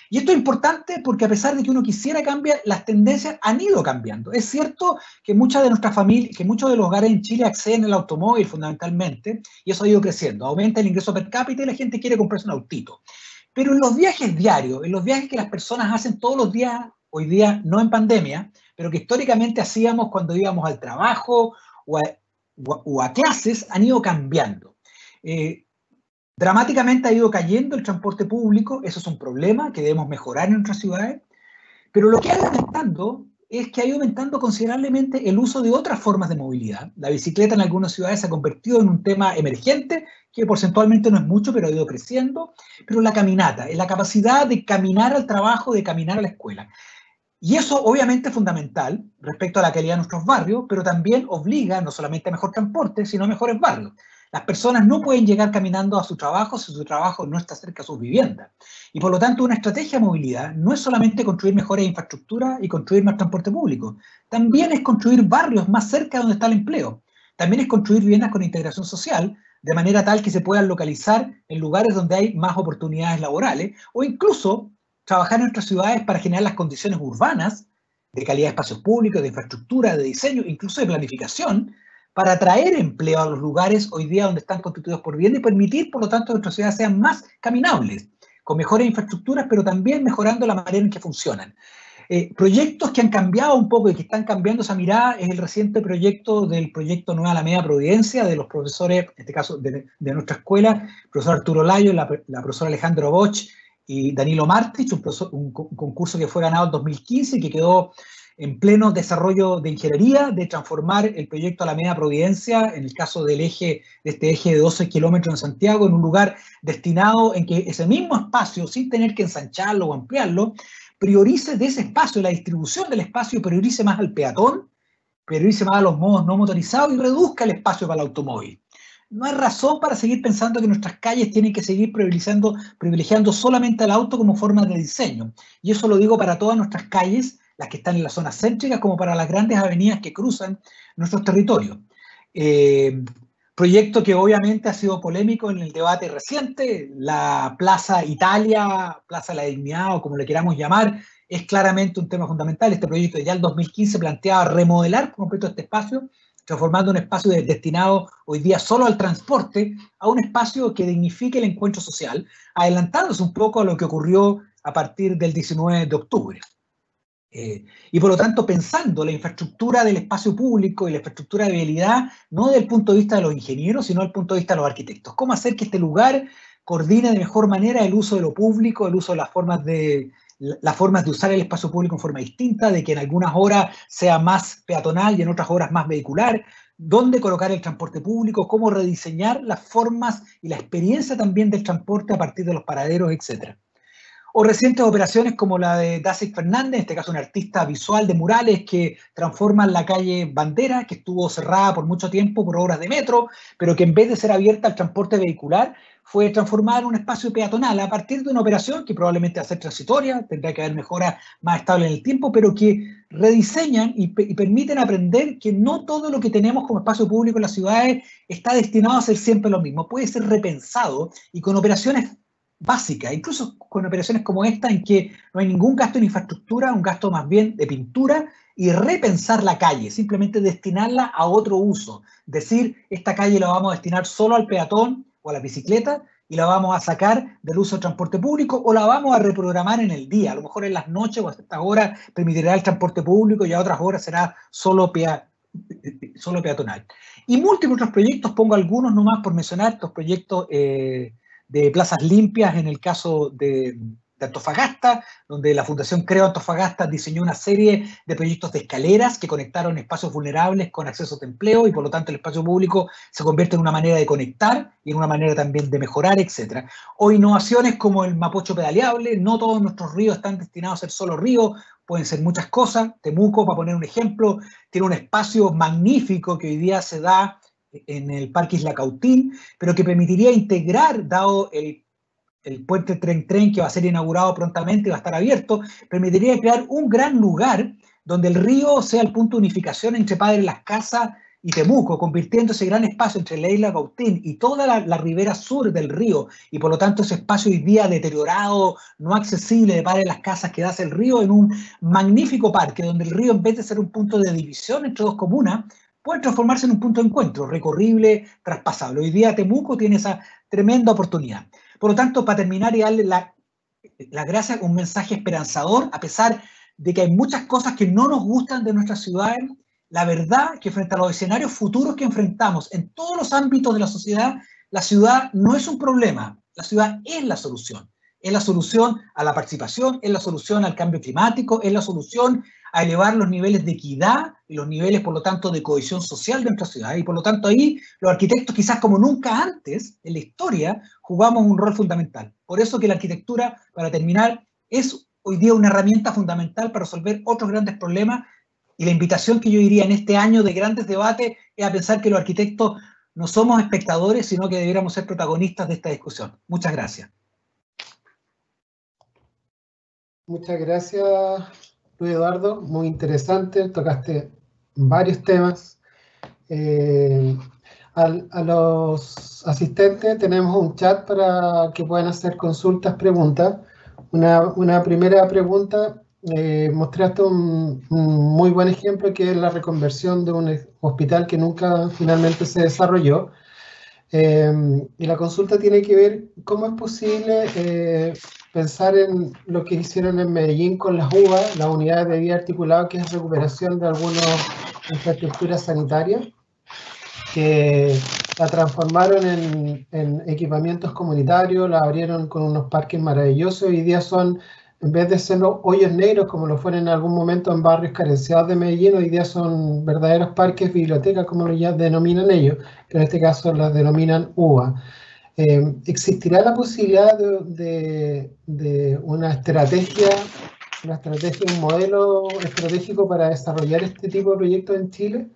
Y esto es importante porque a pesar de que uno quisiera cambiar, las tendencias han ido cambiando. Es cierto que muchas de nuestras familias, que muchos de los hogares en Chile acceden al automóvil fundamentalmente, y eso ha ido creciendo. Aumenta el ingreso per cápita y la gente quiere comprarse un autito. Pero en los viajes diarios, en los viajes que las personas hacen todos los días, hoy día no en pandemia, pero que históricamente hacíamos cuando íbamos al trabajo o a clases, han ido cambiando. Dramáticamente ha ido cayendo el transporte público, eso es un problema que debemos mejorar en nuestras ciudades, pero lo que ha ido aumentando es que ha ido aumentando considerablemente el uso de otras formas de movilidad. La bicicleta en algunas ciudades se ha convertido en un tema emergente, que porcentualmente no es mucho, pero ha ido creciendo. Pero la caminata, la capacidad de caminar al trabajo, de caminar a la escuela. Y eso obviamente es fundamental respecto a la calidad de nuestros barrios, pero también obliga no solamente a mejor transporte, sino a mejores barrios. Las personas no pueden llegar caminando a su trabajo si su trabajo no está cerca de sus viviendas. Y por lo tanto, una estrategia de movilidad no es solamente construir mejores infraestructuras y construir más transporte público. También es construir barrios más cerca de donde está el empleo. También es construir viviendas con integración social, de manera tal que se puedan localizar en lugares donde hay más oportunidades laborales, o incluso trabajar en nuestras ciudades para generar las condiciones urbanas de calidad de espacios públicos, de infraestructura, de diseño, incluso de planificación, para atraer empleo a los lugares hoy día donde están constituidos por vivienda y permitir, por lo tanto, que nuestras ciudades sean más caminables, con mejores infraestructuras, pero también mejorando la manera en que funcionan. Proyectos que han cambiado un poco y que están cambiando esa mirada es el reciente proyecto del proyecto Nueva Alameda Providencia, de los profesores, en este caso de nuestra escuela, el profesor Arturo Layo, la profesora Alejandro Bosch y Danilo Martich, un concurso que fue ganado en 2015 y que quedó en pleno desarrollo de ingeniería, de transformar el proyecto Alameda Providencia, en el caso de este eje de 12 kilómetros en Santiago, en un lugar destinado en que ese mismo espacio, sin tener que ensancharlo o ampliarlo, priorice de ese espacio, la distribución del espacio, priorice más al peatón, priorice más a los modos no motorizados y reduzca el espacio para el automóvil. No hay razón para seguir pensando que nuestras calles tienen que seguir privilegiando solamente al auto como forma de diseño. Y eso lo digo para todas nuestras calles, las que están en las zonas céntricas, como para las grandes avenidas que cruzan nuestros territorios. Proyecto que obviamente ha sido polémico en el debate reciente, la Plaza Italia, Plaza de la Dignidad o como le queramos llamar, es claramente un tema fundamental. Este proyecto ya en 2015 planteaba remodelar por completo este espacio, transformando un espacio destinado hoy día solo al transporte a un espacio que dignifique el encuentro social, adelantándose un poco a lo que ocurrió a partir del 19 de octubre. Y por lo tanto pensando la infraestructura del espacio público y la infraestructura de vialidad no desde el punto de vista de los ingenieros, sino desde el punto de vista de los arquitectos. ¿Cómo hacer que este lugar coordine de mejor manera el uso de lo público, el uso de las formas de usar el espacio público en forma distinta, de que en algunas horas sea más peatonal y en otras horas más vehicular? ¿Dónde colocar el transporte público? ¿Cómo rediseñar las formas y la experiencia también del transporte a partir de los paraderos, etcétera? O recientes operaciones como la de Dasik Fernández, en este caso un artista visual de murales que transforma la calle Bandera, que estuvo cerrada por mucho tiempo por obras de metro, pero que en vez de ser abierta al transporte vehicular, fue transformada en un espacio peatonal a partir de una operación que probablemente va a ser transitoria, tendrá que haber mejoras más estables en el tiempo, pero que rediseñan y permiten aprender que no todo lo que tenemos como espacio público en las ciudades está destinado a ser siempre lo mismo, puede ser repensado y con operaciones básica, incluso con operaciones como esta en que no hay ningún gasto en infraestructura, un gasto más bien de pintura y repensar la calle, simplemente destinarla a otro uso. Decir, esta calle la vamos a destinar solo al peatón o a la bicicleta y la vamos a sacar del uso del transporte público o la vamos a reprogramar en el día. A lo mejor en las noches o a estas horas permitirá el transporte público y a otras horas será solo peatonal. Y múltiples otros proyectos, pongo algunos nomás por mencionar, estos proyectos de plazas limpias en el caso de Antofagasta, donde la Fundación Creo Antofagasta diseñó una serie de proyectos de escaleras que conectaron espacios vulnerables con acceso de empleo y por lo tanto el espacio público se convierte en una manera de conectar y en una manera también de mejorar, etc. O innovaciones como el Mapocho pedaleable, no todos nuestros ríos están destinados a ser solo ríos, pueden ser muchas cosas. Temuco, para poner un ejemplo, tiene un espacio magnífico que hoy día se da en el Parque Isla Cautín, pero que permitiría integrar, dado el puente tren-tren que va a ser inaugurado prontamente y va a estar abierto, permitiría crear un gran lugar donde el río sea el punto de unificación entre Padre Las Casas y Temuco, convirtiendo ese gran espacio entre la Isla Cautín y toda la ribera sur del río, y por lo tanto ese espacio hoy día deteriorado, no accesible de Padre Las Casas que da hacia el río, en un magnífico parque donde el río, en vez de ser un punto de división entre dos comunas, puede transformarse en un punto de encuentro, recorrible, traspasable. Hoy día Temuco tiene esa tremenda oportunidad. Por lo tanto, para terminar y darle la gracia, un mensaje esperanzador, a pesar de que hay muchas cosas que no nos gustan de nuestras ciudades, la verdad que frente a los escenarios futuros que enfrentamos en todos los ámbitos de la sociedad, la ciudad no es un problema, la ciudad es la solución. Es la solución a la participación, es la solución al cambio climático, es la solución a elevar los niveles de equidad y los niveles, por lo tanto, de cohesión social de nuestra ciudad. Y por lo tanto, ahí los arquitectos, quizás como nunca antes en la historia, jugamos un rol fundamental. Por eso que la arquitectura, para terminar, es hoy día una herramienta fundamental para resolver otros grandes problemas. Y la invitación que yo diría en este año de grandes debates es a pensar que los arquitectos no somos espectadores, sino que debiéramos ser protagonistas de esta discusión. Muchas gracias. Muchas gracias, Luis Eduardo. Muy interesante. Tocaste varios temas. A los asistentes tenemos un chat para que puedan hacer consultas, preguntas. Una primera pregunta. Mostraste un muy buen ejemplo, que es la reconversión de un hospital que nunca finalmente se desarrolló. Y la consulta tiene que ver cómo es posible pensar en lo que hicieron en Medellín con las UVA, las unidades de vida articulado, que es recuperación de algunas infraestructuras sanitarias, que la transformaron en equipamientos comunitarios, la abrieron con unos parques maravillosos. Hoy día son, en vez de ser hoyos negros como lo fueron en algún momento en barrios carenciados de Medellín, hoy día son verdaderos parques, bibliotecas, como lo ya denominan ellos, que en este caso las denominan UVA. ¿Existirá la posibilidad de una estrategia, un modelo estratégico para desarrollar este tipo de proyectos en Chile?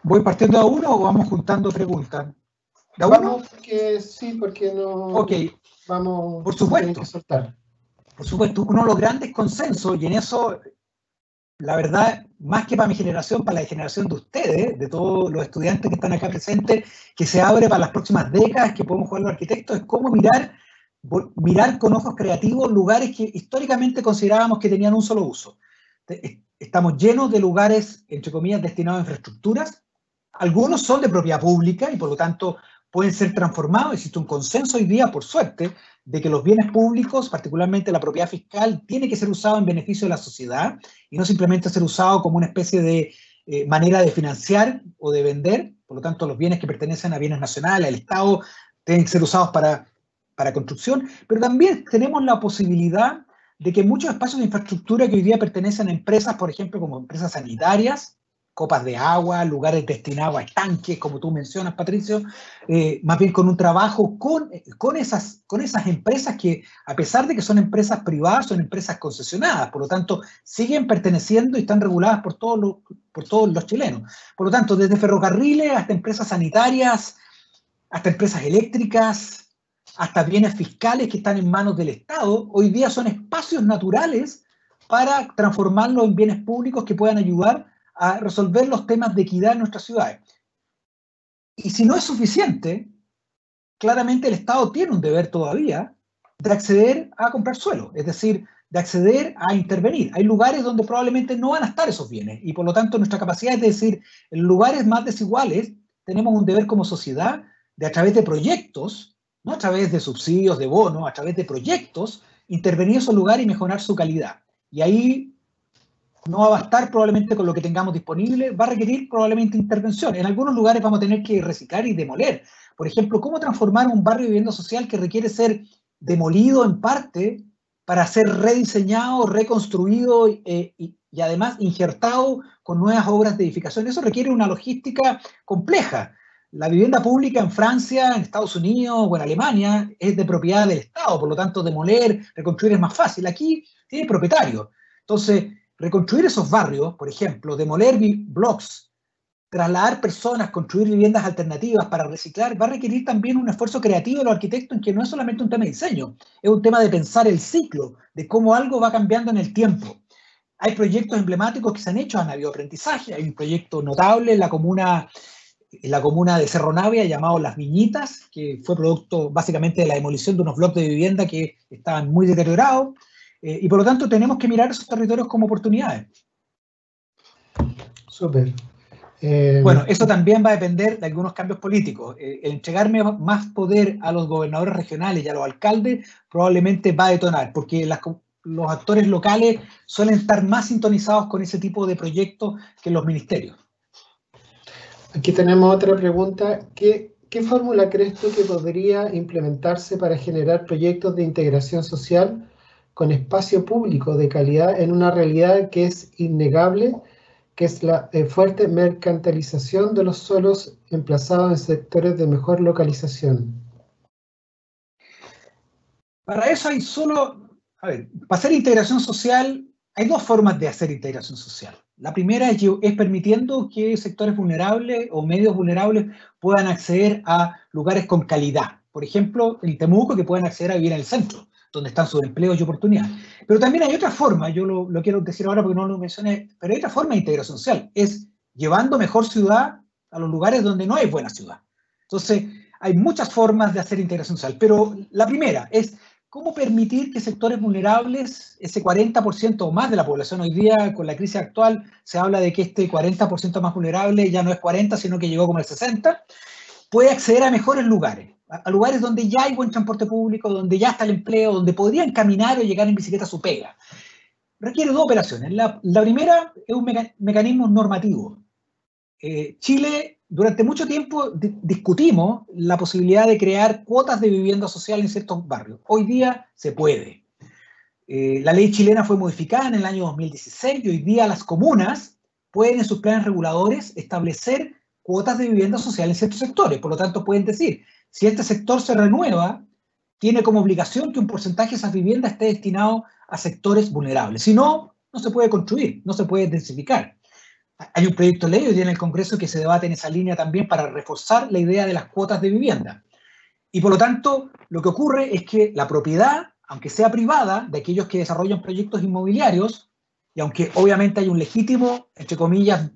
¿Voy partiendo a uno o vamos juntando preguntas? ¿Da Vamos, uno? porque sí, porque no. Ok. Vamos, por supuesto. Que soltar. Por supuesto, uno de los grandes consensos, y en eso, la verdad, más que para mi generación, para la generación de ustedes, de todos los estudiantes que están acá presentes, que se abre para las próximas décadas, que podemos jugar los arquitectos, es cómo mirar con ojos creativos lugares que históricamente considerábamos que tenían un solo uso. Estamos llenos de lugares, entre comillas, destinados a infraestructuras. Algunos son de propiedad pública y por lo tanto pueden ser transformados. Existe un consenso hoy día, por suerte, de que los bienes públicos, particularmente la propiedad fiscal, tiene que ser usado en beneficio de la sociedad y no simplemente ser usado como una especie de manera de financiar o de vender. Por lo tanto, los bienes que pertenecen a bienes nacionales, al Estado, tienen que ser usados para construcción. Pero también tenemos la posibilidad de que muchos espacios de infraestructura que hoy día pertenecen a empresas, por ejemplo, como empresas sanitarias, copas de agua, lugares destinados a estanques, como tú mencionas, Patricio, más bien con un trabajo con esas empresas que, a pesar de que son empresas privadas, son empresas concesionadas, por lo tanto, siguen perteneciendo y están reguladas por todos los chilenos. Por lo tanto, desde ferrocarriles hasta empresas sanitarias, hasta empresas eléctricas, hasta bienes fiscales que están en manos del Estado, hoy día son espacios naturales para transformarlos en bienes públicos que puedan ayudar a resolver los temas de equidad en nuestras ciudades. Y si no es suficiente, claramente el Estado tiene un deber todavía de acceder a comprar suelo, es decir, de acceder a intervenir. Hay lugares donde probablemente no van a estar esos bienes y por lo tanto nuestra capacidad es de decir, en lugares más desiguales tenemos un deber como sociedad de, a través de proyectos, no a través de subsidios, de bonos, a través de proyectos, intervenir en esos lugares y mejorar su calidad. Y ahí no va a bastar probablemente con lo que tengamos disponible, va a requerir probablemente intervención. En algunos lugares vamos a tener que reciclar y demoler. Por ejemplo, ¿cómo transformar un barrio de vivienda social que requiere ser demolido en parte para ser rediseñado, reconstruido y además injertado con nuevas obras de edificación? Eso requiere una logística compleja. La vivienda pública en Francia, en Estados Unidos o en Alemania es de propiedad del Estado, por lo tanto demoler, reconstruir es más fácil. Aquí tiene propietario. Entonces, reconstruir esos barrios, por ejemplo, demoler blocks, trasladar personas, construir viviendas alternativas para reciclar, va a requerir también un esfuerzo creativo de los arquitectos en que no es solamente un tema de diseño, es un tema de pensar el ciclo, de cómo algo va cambiando en el tiempo. Hay proyectos emblemáticos que se han hecho, han habido aprendizaje, hay un proyecto notable en la comuna de Cerro Navia llamado Las Viñitas, que fue producto básicamente de la demolición de unos bloques de vivienda que estaban muy deteriorados. Y por lo tanto tenemos que mirar esos territorios como oportunidades. Súper. Bueno, eso también va a depender de algunos cambios políticos. El entregarme más poder a los gobernadores regionales y a los alcaldes probablemente va a detonar, porque los actores locales suelen estar más sintonizados con ese tipo de proyectos que los ministerios. Aquí tenemos otra pregunta. ¿Qué fórmula crees tú que podría implementarse para generar proyectos de integración social con espacio público de calidad en una realidad que es innegable, que es la fuerte mercantilización de los suelos emplazados en sectores de mejor localización? Para eso hay solo, para hacer integración social, hay dos formas de hacer integración social. La primera es permitiendo que sectores vulnerables o medios vulnerables puedan acceder a lugares con calidad. Por ejemplo, en Temuco, que puedan acceder a vivir en el centro, donde están sus empleos y oportunidades. Pero también hay otra forma, yo lo quiero decir ahora porque no lo mencioné, pero hay otra forma de integración social, es llevando mejor ciudad a los lugares donde no hay buena ciudad. Entonces, hay muchas formas de hacer integración social, pero la primera es cómo permitir que sectores vulnerables, ese 40% o más de la población hoy día, con la crisis actual, se habla de que este 40% más vulnerable ya no es 40, sino que llegó como el 60, puede acceder a mejores lugares, a lugares donde ya hay buen transporte público, donde ya está el empleo, donde podrían caminar o llegar en bicicleta a su pega. Requiere dos operaciones. La primera es un mecanismo normativo. Chile, durante mucho tiempo discutimos la posibilidad de crear cuotas de vivienda social en ciertos barrios. Hoy día se puede. La ley chilena fue modificada en el año 2016 y hoy día las comunas pueden en sus planes reguladores establecer cuotas de vivienda social en ciertos sectores. Por lo tanto, pueden decir, si este sector se renueva, tiene como obligación que un porcentaje de esas viviendas esté destinado a sectores vulnerables. Si no, no se puede construir, no se puede densificar. Hay un proyecto de ley hoy día en el Congreso que se debate en esa línea también para reforzar la idea de las cuotas de vivienda. Y por lo tanto, lo que ocurre es que la propiedad, aunque sea privada, de aquellos que desarrollan proyectos inmobiliarios, y aunque obviamente hay un legítimo, entre comillas,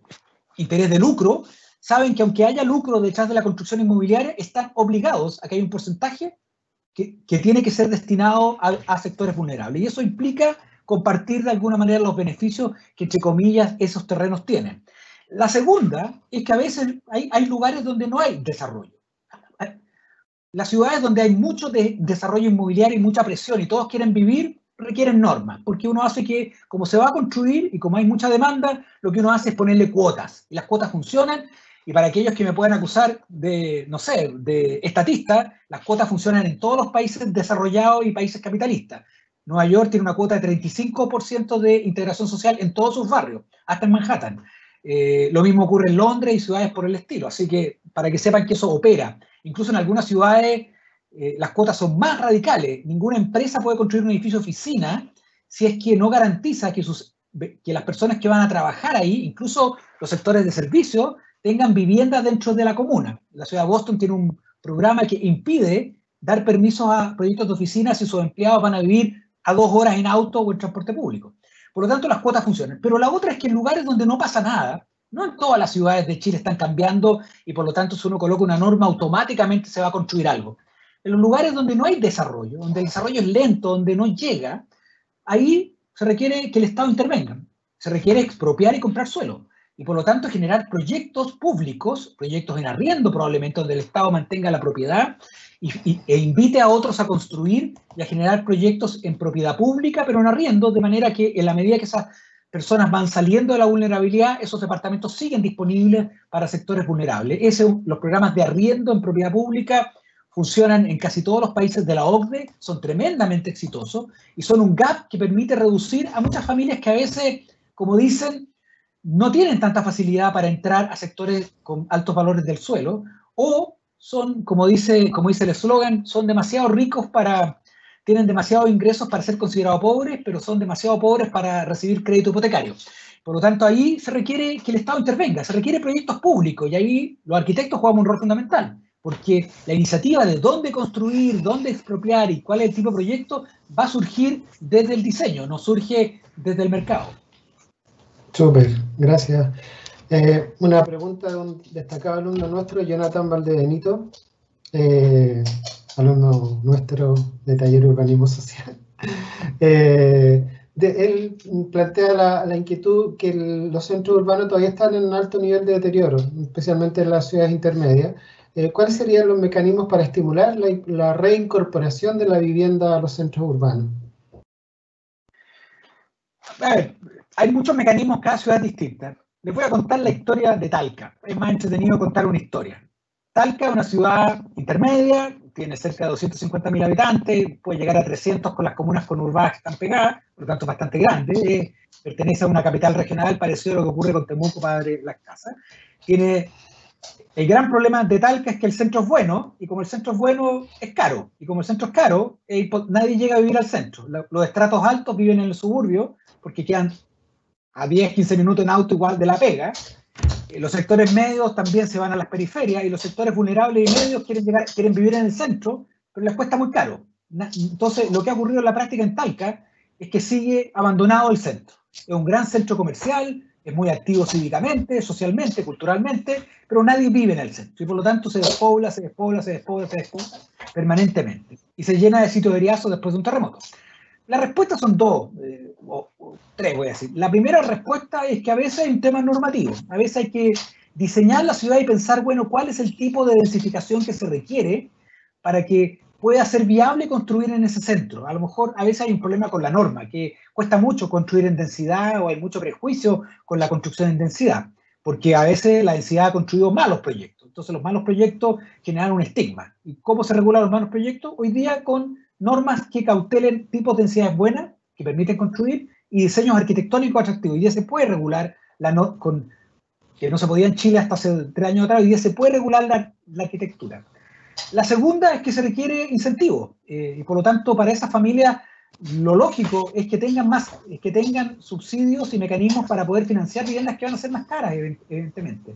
interés de lucro, saben que aunque haya lucro detrás de la construcción inmobiliaria, están obligados a que haya un porcentaje que tiene que ser destinado a sectores vulnerables. Y eso implica compartir de alguna manera los beneficios que, entre comillas, esos terrenos tienen. La segunda es que a veces hay lugares donde no hay desarrollo. Las ciudades donde hay mucho desarrollo inmobiliario y mucha presión y todos quieren vivir, requieren normas, porque uno hace que, como se va a construir y como hay mucha demanda, lo que uno hace es ponerle cuotas. Y las cuotas funcionan, y para aquellos que me puedan acusar de, no sé, de estatista, las cuotas funcionan en todos los países desarrollados y países capitalistas. Nueva York tiene una cuota de 35% de integración social en todos sus barrios, hasta en Manhattan. Lo mismo ocurre en Londres y ciudades por el estilo. Así que, para que sepan que eso opera. Incluso en algunas ciudades las cuotas son más radicales. Ninguna empresa puede construir un edificio oficina si es que no garantiza que las personas que van a trabajar ahí, incluso los sectores de servicio, tengan viviendas dentro de la comuna. La ciudad de Boston tiene un programa que impide dar permisos a proyectos de oficina si sus empleados van a vivir a 2 horas en auto o en transporte público. Por lo tanto, las cuotas funcionan. Pero la otra es que en lugares donde no pasa nada, no en todas las ciudades de Chile están cambiando y por lo tanto si uno coloca una norma automáticamente se va a construir algo. En los lugares donde no hay desarrollo, donde el desarrollo es lento, donde no llega, ahí se requiere que el Estado intervenga. Se requiere expropiar y comprar suelo. Y por lo tanto generar proyectos públicos, proyectos en arriendo probablemente, donde el Estado mantenga la propiedad e invite a otros a construir y a generar proyectos en propiedad pública, pero en arriendo, de manera que en la medida que esas personas van saliendo de la vulnerabilidad, esos departamentos siguen disponibles para sectores vulnerables. Los programas de arriendo en propiedad pública funcionan en casi todos los países de la OCDE, son tremendamente exitosos y son un gap que permite reducir a muchas familias que a veces, como dicen, no tienen tanta facilidad para entrar a sectores con altos valores del suelo, o son, como dice el eslogan, son demasiado ricos tienen demasiados ingresos para ser considerados pobres, pero son demasiado pobres para recibir crédito hipotecario. Por lo tanto, ahí se requiere que el Estado intervenga, se requiere proyectos públicos, y ahí los arquitectos jugamos un rol fundamental, porque la iniciativa de dónde construir, dónde expropiar y cuál es el tipo de proyecto va a surgir desde el diseño, no surge desde el mercado. Súper, gracias. Una pregunta de un destacado alumno nuestro, Jonathan Valdebenito, alumno nuestro de Taller de Urbanismo Social. Él plantea la inquietud que los centros urbanos todavía están en un alto nivel de deterioro, especialmente en las ciudades intermedias. ¿Cuáles serían los mecanismos para estimular la reincorporación de la vivienda a los centros urbanos? A ver, hay muchos mecanismos, cada ciudad es distinta. Les voy a contar la historia de Talca. Es más entretenido contar una historia. Talca es una ciudad intermedia, tiene cerca de 250.000 habitantes, puede llegar a 300 con las comunas conurbadas que están pegadas, por lo tanto es bastante grande, pertenece a una capital regional parecido a lo que ocurre con Temuco, Padre Las Casas. El gran problema de Talca es que el centro es bueno, y como el centro es bueno, es caro. Y como el centro es caro, nadie llega a vivir al centro. Los estratos altos viven en el suburbio, porque quedan a 10, 15 minutos en auto igual de la pega. Los sectores medios también se van a las periferias, y los sectores vulnerables y medios quieren vivir en el centro, pero les cuesta muy caro. Entonces, lo que ha ocurrido en la práctica en Talca es que sigue abandonado el centro. Es un gran centro comercial, es muy activo cívicamente, socialmente, culturalmente, pero nadie vive en el centro, y por lo tanto se despobla permanentemente, y se llena de sitios de eriazo después de un terremoto. Las respuestas son dos, o tres voy a decir. La primera respuesta es que a veces hay un tema normativo, a veces hay que diseñar la ciudad y pensar, bueno, cuál es el tipo de densificación que se requiere para que pueda ser viable construir en ese centro. A lo mejor a veces hay un problema con la norma, que cuesta mucho construir en densidad, o hay mucho prejuicio con la construcción en densidad, porque a veces la densidad ha construido malos proyectos. Entonces los malos proyectos generan un estigma. ¿Y cómo se regulan los malos proyectos? Hoy día con normas que cautelen tipos de densidades buenas, que permiten construir, y diseños arquitectónicos atractivos. Hoy día se puede regular, que no se podía en Chile hasta hace 3 años atrás, hoy día se puede regular la arquitectura. La segunda es que se requiere incentivo, y por lo tanto para esas familias lo lógico es que tengan subsidios y mecanismos para poder financiar viviendas que van a ser más caras, evidentemente.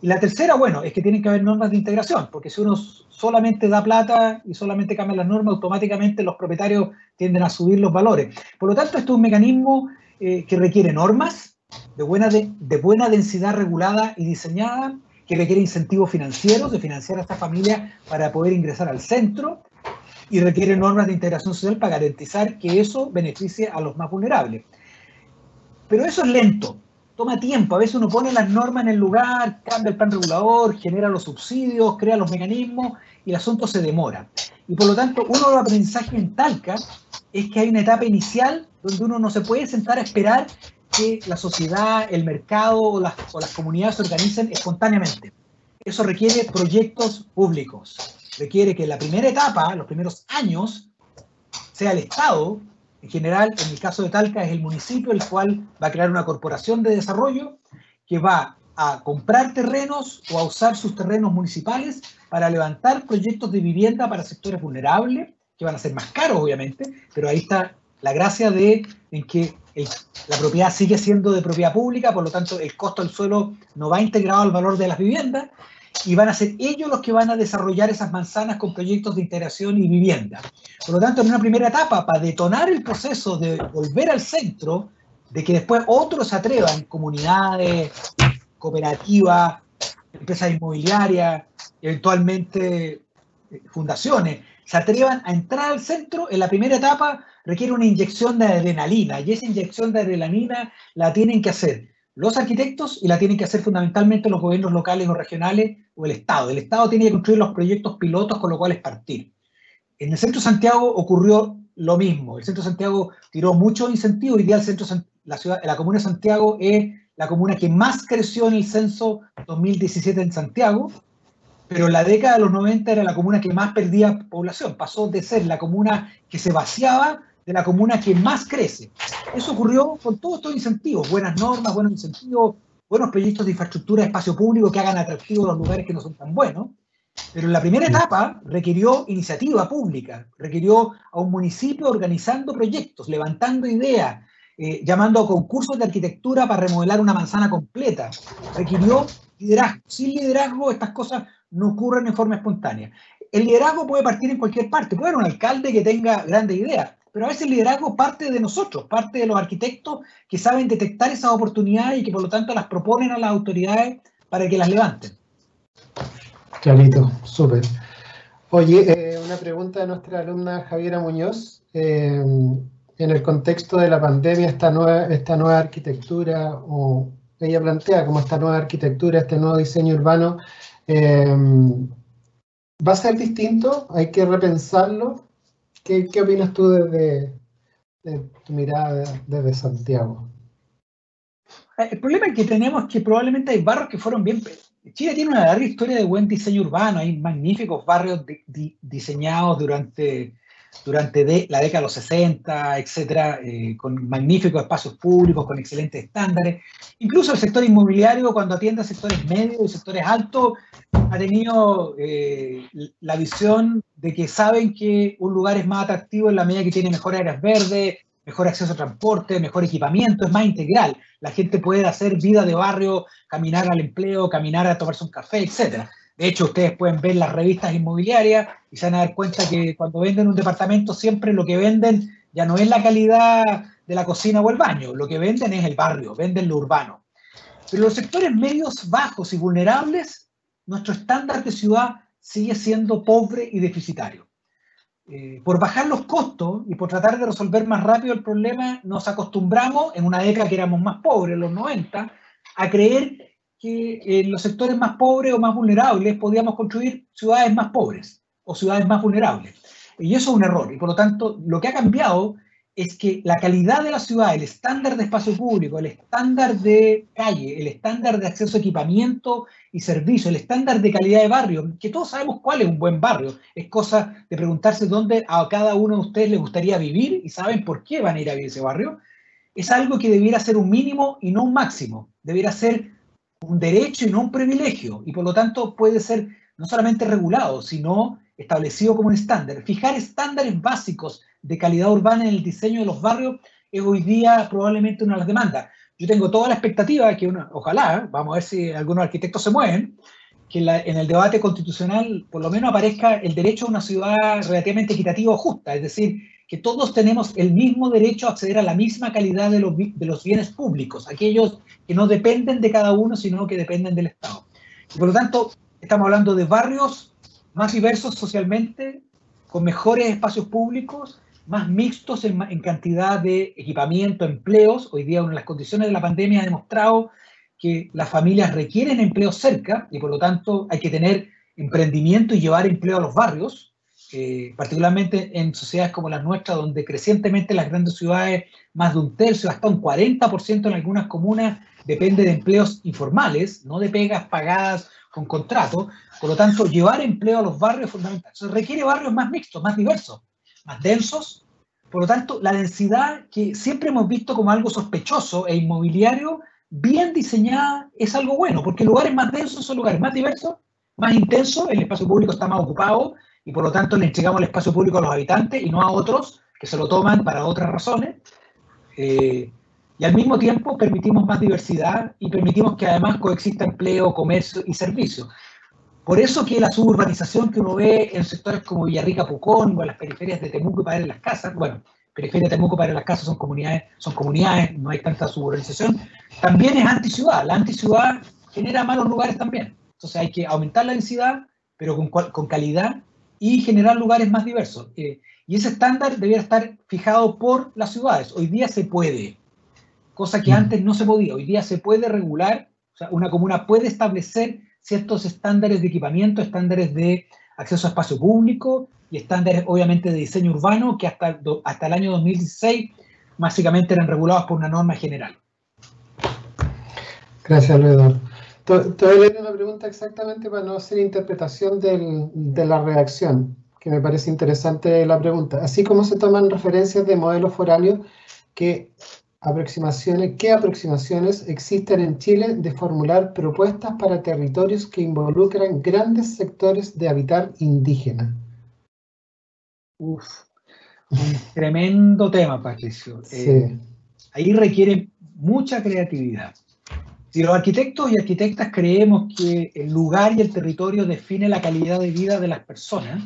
Y la tercera, bueno, es que tienen que haber normas de integración, porque si uno solamente da plata y solamente cambia las normas, automáticamente los propietarios tienden a subir los valores. Por lo tanto, esto es un mecanismo que requiere normas de buena densidad regulada y diseñada, que requiere incentivos financieros, de financiar a esta familia para poder ingresar al centro, y requiere normas de integración social para garantizar que eso beneficie a los más vulnerables. Pero eso es lento, toma tiempo. A veces uno pone las normas en el lugar, cambia el plan regulador, genera los subsidios, crea los mecanismos, y el asunto se demora. Y por lo tanto, uno de los aprendizajes en Talca es que hay una etapa inicial donde uno no se puede sentar a esperar que la sociedad, el mercado o las comunidades se organicen espontáneamente. Eso requiere proyectos públicos. Requiere que en la primera etapa, los primeros años, sea el Estado, en general, en el caso de Talca, es el municipio el cual va a crear una corporación de desarrollo que va a comprar terrenos o a usar sus terrenos municipales para levantar proyectos de vivienda para sectores vulnerables, que van a ser más caros, obviamente, pero ahí está la gracia en que la propiedad sigue siendo de propiedad pública, por lo tanto el costo del suelo no va integrado al valor de las viviendas, y van a ser ellos los que van a desarrollar esas manzanas con proyectos de integración y vivienda. Por lo tanto, en una primera etapa, para detonar el proceso de volver al centro, de que después otros se atrevan, comunidades, cooperativas, empresas inmobiliarias, eventualmente fundaciones, se atrevan a entrar al centro, en la primera etapa requiere una inyección de adrenalina, y esa inyección de adrenalina la tienen que hacer los arquitectos, y la tienen que hacer fundamentalmente los gobiernos locales o regionales o el Estado. El Estado tiene que construir los proyectos pilotos con los cuales partir. En el centro de Santiago ocurrió lo mismo. El centro de Santiago tiró mucho incentivo. Hoy día la comuna de Santiago es la comuna que más creció en el censo 2017 en Santiago, pero en la década de los 90 era la comuna que más perdía población. Pasó de ser la comuna que se vaciaba de la comuna que más crece. Eso ocurrió con todos estos incentivos, buenas normas, buenos incentivos, buenos proyectos de infraestructura de espacio público que hagan atractivos los lugares que no son tan buenos. Pero en la primera etapa requirió iniciativa pública, requirió a un municipio organizando proyectos, levantando ideas, llamando a concursos de arquitectura para remodelar una manzana completa. Requirió liderazgo. Sin liderazgo estas cosas no ocurren en forma espontánea. El liderazgo puede partir en cualquier parte, puede haber un alcalde que tenga grandes ideas, pero a veces el liderazgo parte de nosotros, parte de los arquitectos que saben detectar esas oportunidades y que por lo tanto las proponen a las autoridades para que las levanten. Clarito, súper. Oye, una pregunta de nuestra alumna Javiera Muñoz. En el contexto de la pandemia, esta nueva arquitectura, o ella plantea como esta nueva arquitectura, este nuevo diseño urbano, ¿va a ser distinto? ¿Hay que repensarlo? ¿Qué opinas tú desde tu mirada desde Santiago? El problema que tenemos es que probablemente hay barrios que fueron bien Chile tiene una larga historia de buen diseño urbano. Hay magníficos barrios diseñados durante la década de los 60, etcétera, con magníficos espacios públicos, con excelentes estándares. Incluso el sector inmobiliario, cuando atiende a sectores medios y sectores altos, ha tenido la visión de que saben que un lugar es más atractivo en la medida que tiene mejores áreas verdes, mejor acceso a transporte, mejor equipamiento, es más integral. La gente puede hacer vida de barrio, caminar al empleo, caminar a tomarse un café, etcétera. De hecho, ustedes pueden ver las revistas inmobiliarias y se van a dar cuenta que cuando venden un departamento siempre lo que venden ya no es la calidad de la cocina o el baño, lo que venden es el barrio, venden lo urbano. Pero los sectores medios, bajos y vulnerables, nuestro estándar de ciudad sigue siendo pobre y deficitario. Por bajar los costos y por tratar de resolver más rápido el problema, nos acostumbramos, en una década que éramos más pobres, en los 90, a creer que en los sectores más pobres o más vulnerables podíamos construir ciudades más pobres o ciudades más vulnerables. Y eso es un error. Y por lo tanto, lo que ha cambiado es que la calidad de la ciudad, el estándar de espacio público, el estándar de calle, el estándar de acceso a equipamiento y servicio, el estándar de calidad de barrio, que todos sabemos cuál es un buen barrio, es cosa de preguntarse dónde a cada uno de ustedes les gustaría vivir y saben por qué van a ir a vivir ese barrio, es algo que debiera ser un mínimo y no un máximo, debiera ser un derecho y no un privilegio, y por lo tanto puede ser no solamente regulado, sino establecido como un estándar. Fijar estándares básicos de calidad urbana en el diseño de los barrios es hoy día probablemente una de las demandas. Yo tengo toda la expectativa de que, ojalá, vamos a ver si algunos arquitectos se mueven, que en el debate constitucional por lo menos aparezca el derecho a una ciudad relativamente equitativa o justa, es decir, que todos tenemos el mismo derecho a acceder a la misma calidad de los bienes públicos, aquellos que no dependen de cada uno, sino que dependen del Estado. Y por lo tanto, estamos hablando de barrios más diversos socialmente, con mejores espacios públicos, más mixtos en cantidad de equipamiento, empleos. Hoy día, una de las condiciones de la pandemia ha demostrado que las familias requieren empleos cerca y por lo tanto hay que tener emprendimiento y llevar empleo a los barrios, particularmente en sociedades como las nuestras, donde crecientemente las grandes ciudades, más de un tercio, hasta un 40% en algunas comunas, depende de empleos informales, no de pegas pagadas con contrato. Por lo tanto, llevar empleo a los barrios es fundamental. Eso requiere barrios más mixtos, más diversos, más densos. Por lo tanto, la densidad que siempre hemos visto como algo sospechoso e inmobiliario, bien diseñada, es algo bueno, porque lugares más densos son lugares más diversos, más intensos, el espacio público está más ocupado y por lo tanto le entregamos el espacio público a los habitantes y no a otros que se lo toman para otras razones. Y al mismo tiempo permitimos más diversidad y permitimos que además coexista empleo, comercio y servicio. Por eso que la suburbanización que uno ve en sectores como Villarrica, Pucón o en las periferias de Temuco y Padre Las Casas, bueno, periferia de Temuco y Padre Las Casas son comunidades, no hay tanta suburbanización, también es anticiudad. La anticiudad genera malos lugares también. Entonces hay que aumentar la densidad, pero con calidad y generar lugares más diversos. Y ese estándar debería estar fijado por las ciudades. Hoy día se puede, cosa que antes no se podía. Hoy día se puede regular, o sea, una comuna puede establecer ciertos estándares de equipamiento, estándares de acceso a espacio público y estándares obviamente de diseño urbano que hasta el año 2016 básicamente eran regulados por una norma general. Gracias, Eduardo. Te voy a leer una pregunta exactamente para no hacer interpretación de la redacción, que me parece interesante la pregunta. Así como se toman referencias de modelos foráneos, ¿qué aproximaciones existen en Chile de formular propuestas para territorios que involucran grandes sectores de habitar indígena? Un tremendo tema, Patricio. Sí. Ahí requiere mucha creatividad. Si los arquitectos y arquitectas creemos que el lugar y el territorio define la calidad de vida de las personas,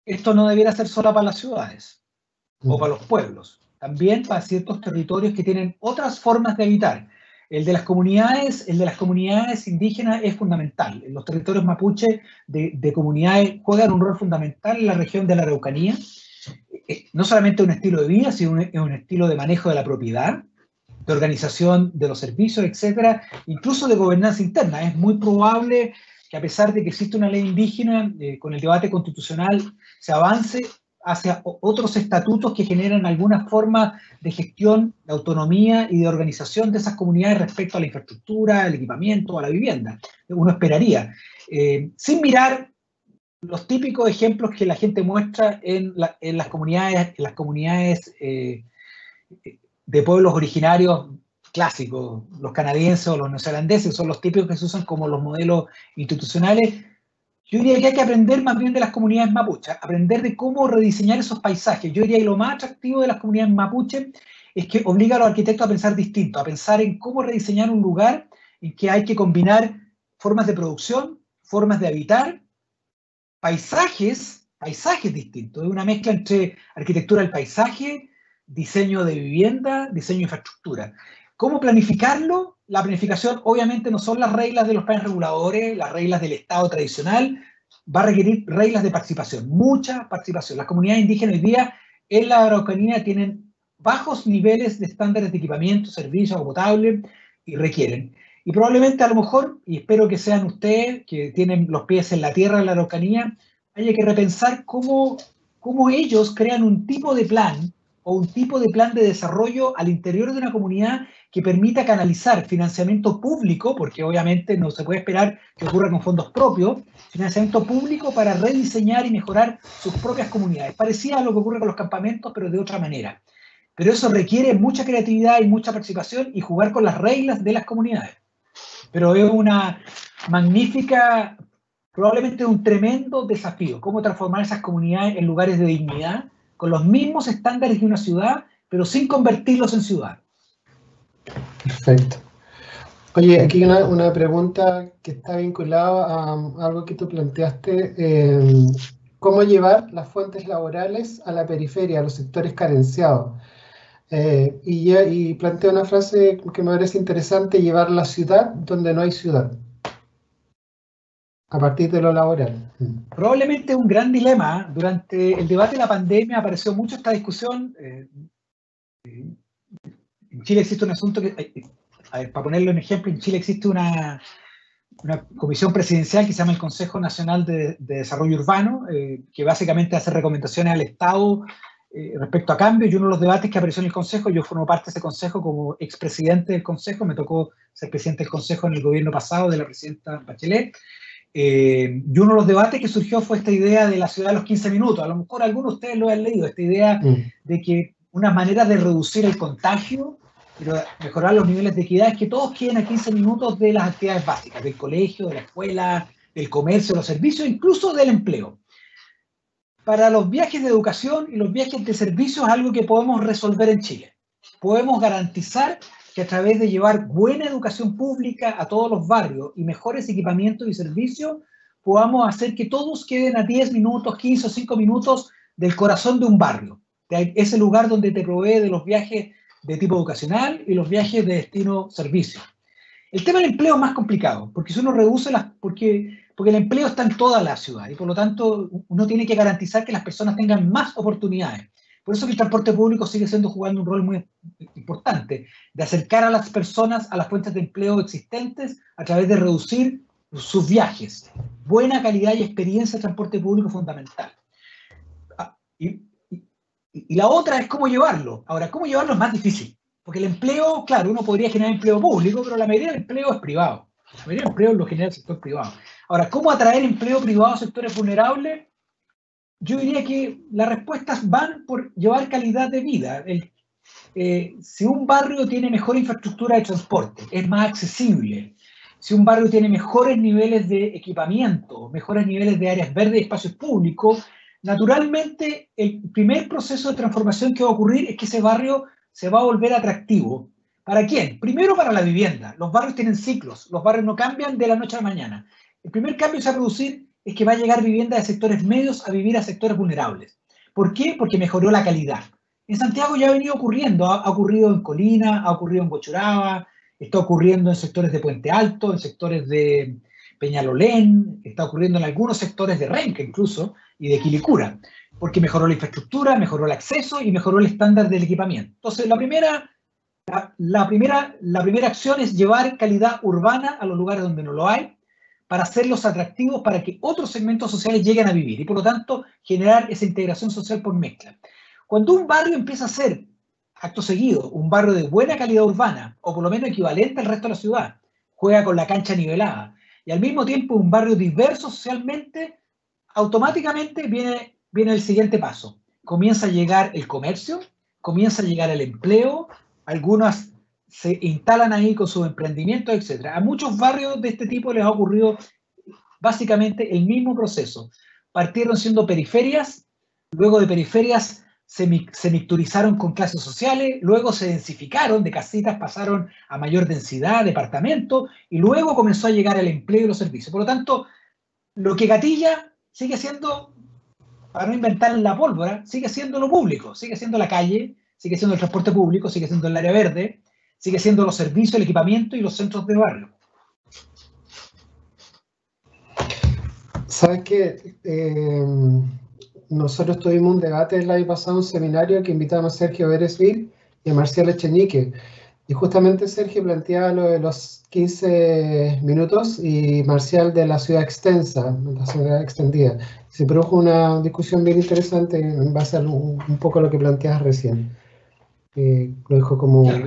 esto no debiera ser solo para las ciudades o para los pueblos, también para ciertos territorios que tienen otras formas de habitar. El de las comunidades indígenas es fundamental. Los territorios mapuche de comunidades juegan un rol fundamental en la región de la Araucanía. No solamente un estilo de vida, sino un estilo de manejo de la propiedad, de organización de los servicios, etcétera, incluso de gobernanza interna. Es muy probable que a pesar de que existe una ley indígena, con el debate constitucional se avance hacia otros estatutos que generan alguna forma de gestión, de autonomía y de organización de esas comunidades respecto a la infraestructura, al equipamiento, a la vivienda. Uno esperaría. Sin mirar los típicos ejemplos que la gente muestra en las comunidades de pueblos originarios clásicos, los canadienses o los neozelandeses, son los típicos que se usan como los modelos institucionales. Yo diría que hay que aprender más bien de las comunidades mapuches, aprender de cómo rediseñar esos paisajes. Yo diría que lo más atractivo de las comunidades mapuches es que obliga a los arquitectos a pensar distinto, a pensar en cómo rediseñar un lugar en que hay que combinar formas de producción, formas de habitar, paisajes distintos. Es una mezcla entre arquitectura del paisaje, diseño de vivienda, diseño de infraestructura. ¿Cómo planificarlo? La planificación obviamente no son las reglas de los planes reguladores, las reglas del Estado tradicional, va a requerir reglas de participación, mucha participación. Las comunidades indígenas hoy día en la Araucanía tienen bajos niveles de estándares de equipamiento, servicios, agua potable y requieren. Y probablemente a lo mejor, y espero que sean ustedes que tienen los pies en la tierra de la Araucanía, haya que repensar cómo ellos crean un tipo de plan o un tipo de plan de desarrollo al interior de una comunidad que permita canalizar financiamiento público, porque obviamente no se puede esperar que ocurra con fondos propios, financiamiento público para rediseñar y mejorar sus propias comunidades. Parecía a lo que ocurre con los campamentos, pero de otra manera. Pero eso requiere mucha creatividad y mucha participación y jugar con las reglas de las comunidades. Pero es una magnífica, probablemente un tremendo desafío, cómo transformar esas comunidades en lugares de dignidad, con los mismos estándares de una ciudad, pero sin convertirlos en ciudad. Perfecto. Oye, aquí una pregunta que está vinculada a algo que tú planteaste. ¿Cómo llevar las fuentes laborales a la periferia, a los sectores carenciados? Y plantea una frase que me parece interesante: llevar la ciudad donde no hay ciudad, a partir de lo laboral. Probablemente un gran dilema. Durante el debate de la pandemia apareció mucho esta discusión. En Chile existe un asunto que, a ver, para ponerlo en ejemplo, en Chile existe una comisión presidencial que se llama el Consejo Nacional de Desarrollo Urbano, que básicamente hace recomendaciones al Estado respecto a cambios, y uno de los debates que apareció en el Consejo, yo formo parte de ese Consejo como expresidente del Consejo, me tocó ser presidente del Consejo en el gobierno pasado de la presidenta Bachelet, y uno de los debates que surgió fue esta idea de la ciudad de los 15 minutos, a lo mejor algunos de ustedes lo han leído, esta idea de que una manera de reducir el contagio, pero mejorar los niveles de equidad, es que todos queden a 15 minutos de las actividades básicas, del colegio, de la escuela, del comercio, de los servicios, incluso del empleo. Para los viajes de educación y los viajes de servicios es algo que podemos resolver en Chile. Podemos garantizar que a través de llevar buena educación pública a todos los barrios y mejores equipamientos y servicios, podamos hacer que todos queden a 10 minutos, 15 o 5 minutos del corazón de un barrio, de ese lugar donde te provee de los viajes de tipo educacional y los viajes de destino servicio. El tema del empleo es más complicado, porque si uno reduce porque el empleo está en toda la ciudad y por lo tanto uno tiene que garantizar que las personas tengan más oportunidades. Por eso que el transporte público sigue jugando un rol muy importante, de acercar a las personas a las fuentes de empleo existentes a través de reducir sus viajes. Buena calidad y experiencia de transporte público es fundamental. Y la otra es cómo llevarlo. Ahora, cómo llevarlo es más difícil, porque el empleo, claro, uno podría generar empleo público, pero la mayoría del empleo es privado. La mayoría del empleo lo genera el sector privado. Ahora, ¿cómo atraer empleo privado a sectores vulnerables? Yo diría que las respuestas van por llevar calidad de vida. Si un barrio tiene mejor infraestructura de transporte, es más accesible. Si un barrio tiene mejores niveles de equipamiento, mejores niveles de áreas verdes y espacios públicos, naturalmente el primer proceso de transformación que va a ocurrir es que ese barrio se va a volver atractivo. ¿Para quién? Primero para la vivienda. Los barrios tienen ciclos, los barrios no cambian de la noche a la mañana. El primer cambio que se va a producir es que va a llegar vivienda de sectores medios a vivir a sectores vulnerables. ¿Por qué? Porque mejoró la calidad. En Santiago ya ha venido ocurriendo, ha ocurrido en Colina, ha ocurrido en Huachuraba, está ocurriendo en sectores de Puente Alto, en sectores de Peñalolén, está ocurriendo en algunos sectores de Renca incluso, y de Quilicura, porque mejoró la infraestructura, mejoró el acceso y mejoró el estándar del equipamiento. Entonces, la primera acción es llevar calidad urbana a los lugares donde no lo hay. para hacerlos atractivos para que otros segmentos sociales lleguen a vivir y por lo tanto generar esa integración social por mezcla. Cuando un barrio empieza a ser, acto seguido, un barrio de buena calidad urbana o por lo menos equivalente al resto de la ciudad, juega con la cancha nivelada y al mismo tiempo un barrio diverso socialmente, automáticamente viene el siguiente paso. Comienza a llegar el comercio, comienza a llegar el empleo, algunas se instalan ahí con sus emprendimientos, etc. A muchos barrios de este tipo les ha ocurrido básicamente el mismo proceso. Partieron siendo periferias, luego de periferias se mixturizaron con clases sociales, luego se densificaron, de casitas pasaron a mayor densidad, departamentos, y luego comenzó a llegar el empleo y los servicios. Por lo tanto, lo que gatilla sigue siendo, para no inventar la pólvora, sigue siendo lo público, sigue siendo la calle, sigue siendo el transporte público, sigue siendo el área verde, sigue siendo los servicios, el equipamiento y los centros de barrio. ¿Sabes qué? Nosotros tuvimos un debate el año pasado, un seminario que invitamos a Sergio Beresville y a Marcial Echenique. Y justamente Sergio planteaba lo de los 15 minutos y Marcial de la ciudad extensa, la ciudad extendida. Se produjo una discusión bien interesante en base a un poco a lo que planteas recién. Lo dejo como... Claro.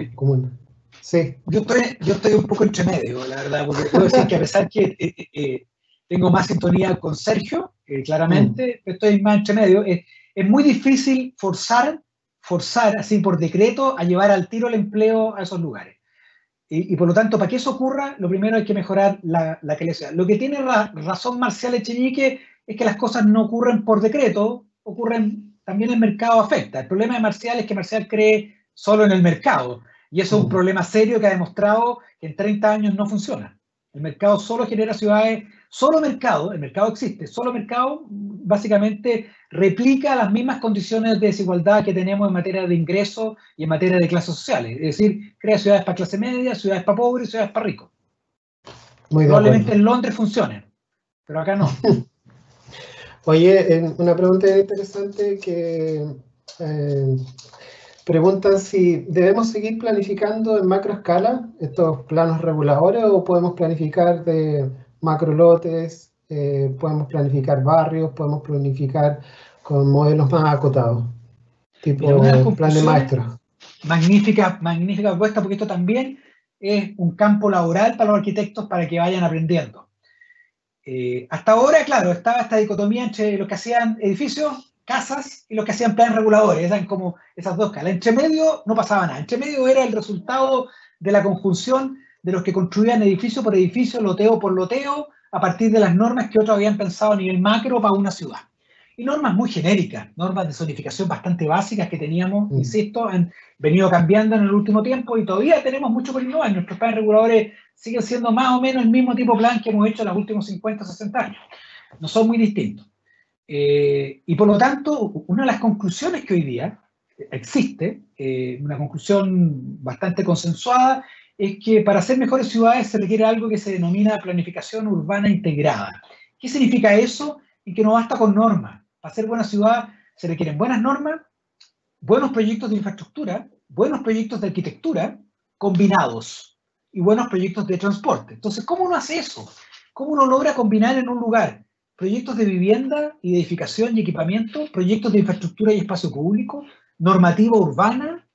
Sí. Yo estoy un poco entre medio, la verdad, porque puedo decir que a pesar que tengo más sintonía con Sergio, claramente, estoy más entre medio. Es muy difícil forzar así por decreto a llevar al tiro el empleo a esos lugares. Y por lo tanto, para que eso ocurra, lo primero hay que mejorar la calidad. Lo que tiene razón Marcial Echenique es que las cosas no ocurren por decreto, ocurren, también el mercado afecta. El problema de Marcial es que Marcial cree solo en el mercado. Y eso es un problema serio que ha demostrado que en 30 años no funciona. El mercado solo genera ciudades, solo mercado, el mercado existe, solo mercado básicamente replica las mismas condiciones de desigualdad que tenemos en materia de ingresos y en materia de clases sociales. Es decir, crea ciudades para clase media, ciudades para pobres y ciudades para ricos. Probablemente en Londres funcione, pero acá no. Oye, una pregunta interesante que... preguntan si debemos seguir planificando en macro escala estos planos reguladores o podemos planificar de macro lotes, podemos planificar barrios, podemos planificar con modelos más acotados, tipo plan de maestro. Magnífica propuesta, porque esto también es un campo laboral para los arquitectos para que vayan aprendiendo. Hasta ahora, claro, estaba esta dicotomía entre los que hacían edificios, casas y los que hacían planes reguladores, eran como esas dos calas. Entre medio no pasaba nada, entre medio era el resultado de la conjunción de los que construían edificio por edificio, loteo por loteo, a partir de las normas que otros habían pensado a nivel macro para una ciudad. Y normas muy genéricas, normas de zonificación bastante básicas que teníamos, insisto, han venido cambiando en el último tiempo y todavía tenemos mucho por innovar. Nuestros planes reguladores siguen siendo más o menos el mismo tipo de plan que hemos hecho en los últimos 50 o 60 años. No son muy distintos. Y por lo tanto, una de las conclusiones que hoy día existe, una conclusión bastante consensuada, es que para hacer mejores ciudades se requiere algo que se denomina planificación urbana integrada. ¿Qué significa eso? Y que no basta con normas. Para hacer buena ciudad se requieren buenas normas, buenos proyectos de infraestructura, buenos proyectos de arquitectura combinados y buenos proyectos de transporte. Entonces, ¿cómo uno hace eso? ¿Cómo uno logra combinar en un lugar proyectos de vivienda y de edificación y equipamiento, proyectos de infraestructura y espacio público, normativa urbana,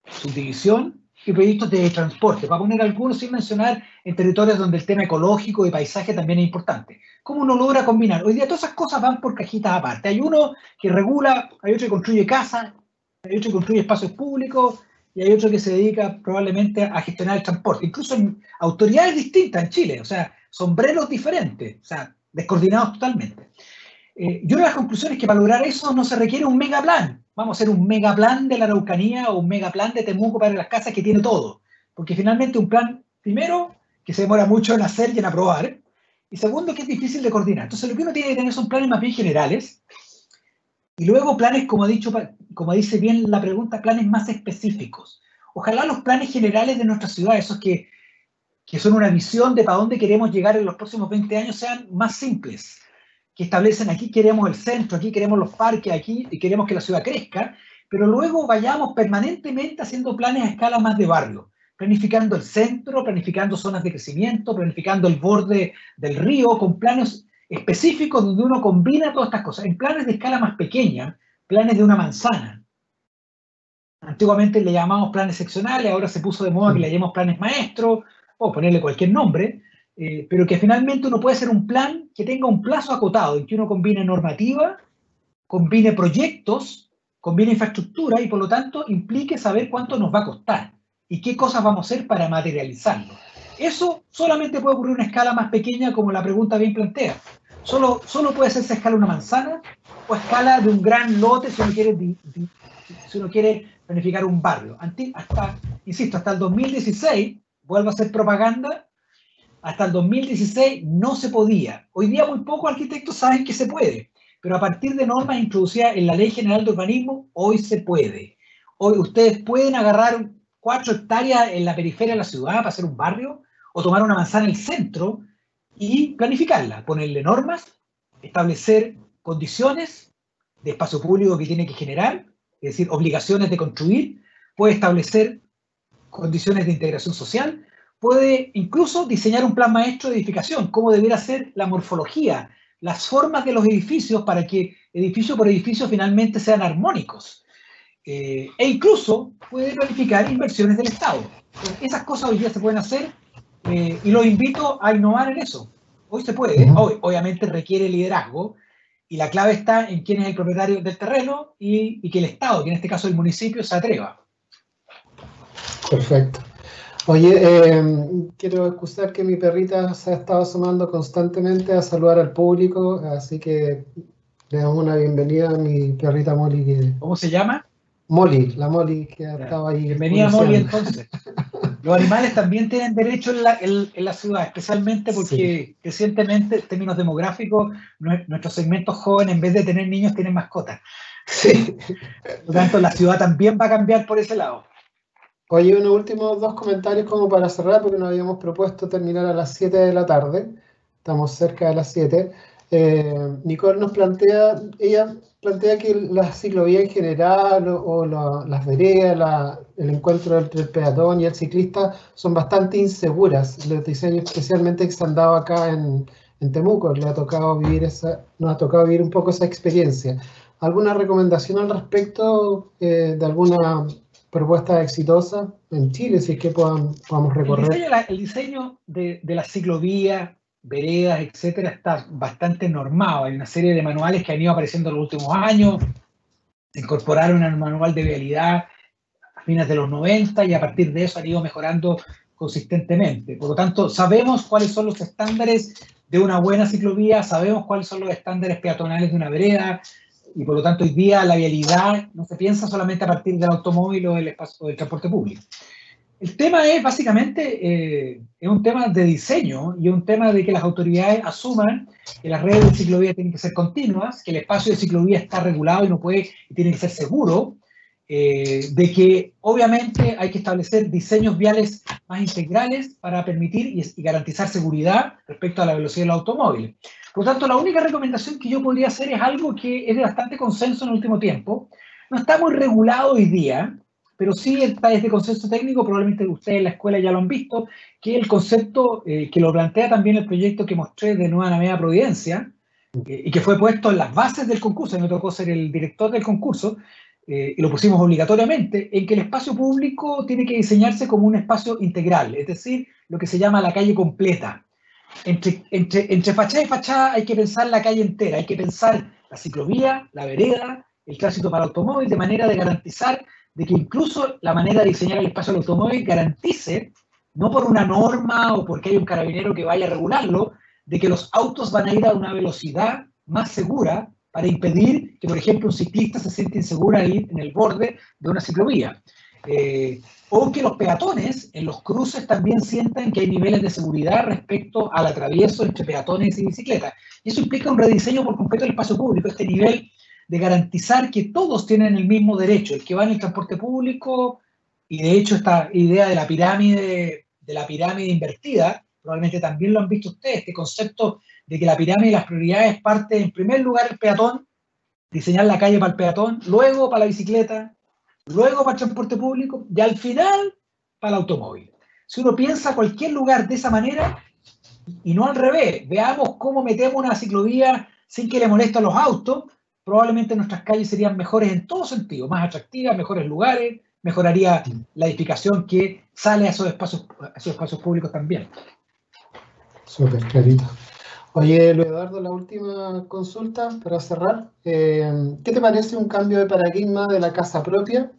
subdivisión y proyectos de transporte? Para poner algunos sin mencionar en territorios donde el tema ecológico y paisaje también es importante. ¿Cómo uno logra combinar? Hoy día todas esas cosas van por cajitas aparte. Hay uno que regula, hay otro que construye casas, hay otro que construye espacios públicos y hay otro que se dedica probablemente a gestionar el transporte. Incluso en autoridades distintas en Chile, o sea, sombreros diferentes, o sea, descoordinados totalmente. Y una de las conclusiones es que para lograr eso no se requiere un megaplan. Vamos a hacer un megaplan de la Araucanía o un megaplan de Temuco para las casas que tiene todo. Porque finalmente un plan, primero, que se demora mucho en hacer y en aprobar, y segundo, que es difícil de coordinar. Entonces lo que uno tiene que tener son planes más bien generales, y luego planes, como dice bien la pregunta, planes más específicos. Ojalá los planes generales de nuestra ciudad, esos que son una visión de para dónde queremos llegar en los próximos 20 años, sean más simples, que establecen aquí queremos el centro, aquí queremos los parques, aquí y queremos que la ciudad crezca, pero luego vayamos permanentemente haciendo planes a escala más de barrio. planificando el centro, planificando zonas de crecimiento, planificando el borde del río, con planos específicos donde uno combina todas estas cosas, en planes de escala más pequeña, planes de una manzana. Antiguamente le llamamos planes seccionales, ahora se puso de moda que le llamamos planes maestros, o ponerle cualquier nombre, pero que finalmente uno puede hacer un plan que tenga un plazo acotado, en que uno combine normativa, combine proyectos, combine infraestructura y por lo tanto implique saber cuánto nos va a costar y qué cosas vamos a hacer para materializarlo. Eso solamente puede ocurrir en una escala más pequeña, como la pregunta bien plantea. Solo puede hacerse a escala de una manzana o a escala de un gran lote si uno quiere planificar un barrio. Insisto, hasta el 2016, vuelvo a hacer propaganda, hasta el 2016 no se podía. Hoy día muy pocos arquitectos saben que se puede, pero a partir de normas introducidas en la Ley General de Urbanismo, hoy se puede. Hoy ustedes pueden agarrar 4 hectáreas en la periferia de la ciudad para hacer un barrio, o tomar una manzana en el centro y planificarla, ponerle normas, establecer condiciones de espacio público que tiene que generar, es decir, obligaciones de construir, puede establecer condiciones de integración social, puede incluso diseñar un plan maestro de edificación, cómo debiera ser la morfología, las formas de los edificios para que edificio por edificio finalmente sean armónicos. E incluso puede planificar inversiones del Estado. Entonces, esas cosas hoy día se pueden hacer y los invito a innovar en eso. Hoy se puede, obviamente requiere liderazgo, y la clave está en quién es el propietario del terreno y que el Estado, que en este caso el municipio, se atreva. Perfecto. Oye, quiero excusar que mi perrita se ha estado asomando constantemente a saludar al público, así que le damos una bienvenida a mi perrita Molly. ¿Cómo se llama? Molly, la Molly que ha estado ahí. Bienvenida Molly, entonces. Los animales también tienen derecho en la ciudad, especialmente porque recientemente, en términos demográficos, nuestros segmentos jóvenes, en vez de tener niños, tienen mascotas. Sí. Por lo tanto, la ciudad también va a cambiar por ese lado. Oye, unos últimos 2 comentarios como para cerrar, porque nos habíamos propuesto terminar a las 7 de la tarde. Estamos cerca de las 7. Nicole nos plantea, ella plantea que la ciclovía en general las veredas, el encuentro entre el peatón y el ciclista son bastante inseguras. Los diseños especialmente que se han dado acá en Temuco, nos ha tocado vivir un poco esa experiencia. ¿Alguna recomendación al respecto de alguna propuesta exitosa en Chile, si es que podamos recorrer? El diseño de la ciclovía, veredas, etcétera, está bastante normado. Hay una serie de manuales que han ido apareciendo en los últimos años. Se incorporaron al manual de vialidad a fines de los 90 y a partir de eso han ido mejorando consistentemente. Por lo tanto, sabemos cuáles son los estándares de una buena ciclovía, sabemos cuáles son los estándares peatonales de una vereda, y por lo tanto hoy día la vialidad no se piensa solamente a partir del automóvil o del espacio del transporte público. El tema es básicamente es un tema de diseño y un tema de que las autoridades asuman que las redes de ciclovía tienen que ser continuas, que el espacio de ciclovía está regulado y tiene que ser seguro, de que obviamente hay que establecer diseños viales más integrales para permitir y garantizar seguridad respecto a la velocidad de los automóviles. Por lo tanto, la única recomendación que yo podría hacer es algo que es de bastante consenso en el último tiempo. No está muy regulado hoy día, pero sí está este consenso técnico, probablemente ustedes en la escuela ya lo han visto, que es el concepto que lo plantea también el proyecto que mostré de Nueva Alameda Providencia, y que fue puesto en las bases del concurso. Me tocó ser el director del concurso, y lo pusimos obligatoriamente, en que el espacio público tiene que diseñarse como un espacio integral, es decir, lo que se llama la calle completa. Entre fachada y fachada hay que pensar la calle entera, hay que pensar la ciclovía, la vereda, el tránsito para el automóvil, de manera de garantizar de que incluso la manera de diseñar el espacio del automóvil garantice, no por una norma o porque hay un carabinero que vaya a regularlo, de que los autos van a ir a una velocidad más segura para impedir que, por ejemplo, un ciclista se siente inseguro ahí en el borde de una ciclovía. O que los peatones en los cruces también sientan que hay niveles de seguridad respecto al atravieso entre peatones y bicicletas. Y eso implica un rediseño por completo del espacio público, este nivel de garantizar que todos tienen el mismo derecho, el que va en el transporte público, y de hecho esta idea de la pirámide invertida, probablemente también lo han visto ustedes, este concepto de que la pirámide de las prioridades parte en primer lugar el peatón, diseñar la calle para el peatón, luego para la bicicleta, luego para el transporte público, y al final para el automóvil. Si uno piensa cualquier lugar de esa manera, y no al revés, veamos cómo metemos una ciclovía sin que le moleste a los autos, probablemente nuestras calles serían mejores en todo sentido, más atractivas, mejores lugares, mejoraría la edificación que sale a esos espacios públicos también. Súper clarito. Oye, Luis Eduardo, la última consulta para cerrar. ¿Qué te parece un cambio de paradigma de la casa propia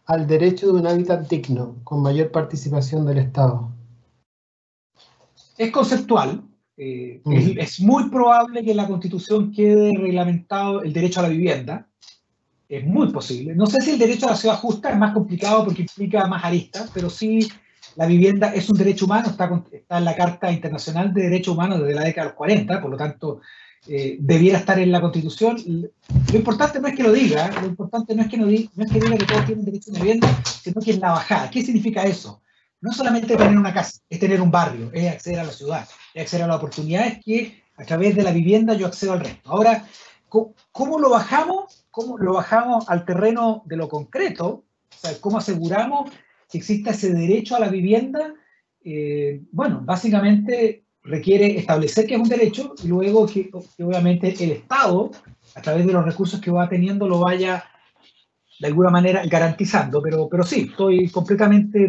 al derecho de un hábitat digno, con mayor participación del Estado? Es conceptual. Es muy probable que en la Constitución quede reglamentado el derecho a la vivienda. Es muy posible. No sé si el derecho a la ciudad justa es más complicado porque implica más aristas, pero sí la vivienda es un derecho humano, está en la Carta Internacional de Derechos Humanos desde la década de los 40, por lo tanto, debiera estar en la Constitución. Lo importante no es que lo diga, lo importante no es que diga que todos tienen derecho a una vivienda, sino que es la bajada. ¿Qué significa eso? No es solamente tener una casa, es tener un barrio, es acceder a la ciudad, es acceder a las oportunidades que a través de la vivienda yo accedo al resto. Ahora, ¿cómo lo bajamos? ¿Cómo lo bajamos al terreno de lo concreto? O sea, ¿cómo aseguramos que exista ese derecho a la vivienda? Bueno, básicamente requiere establecer que es un derecho y luego que obviamente el Estado, a través de los recursos que va teniendo, lo vaya de alguna manera garantizando. Pero sí, estoy completamente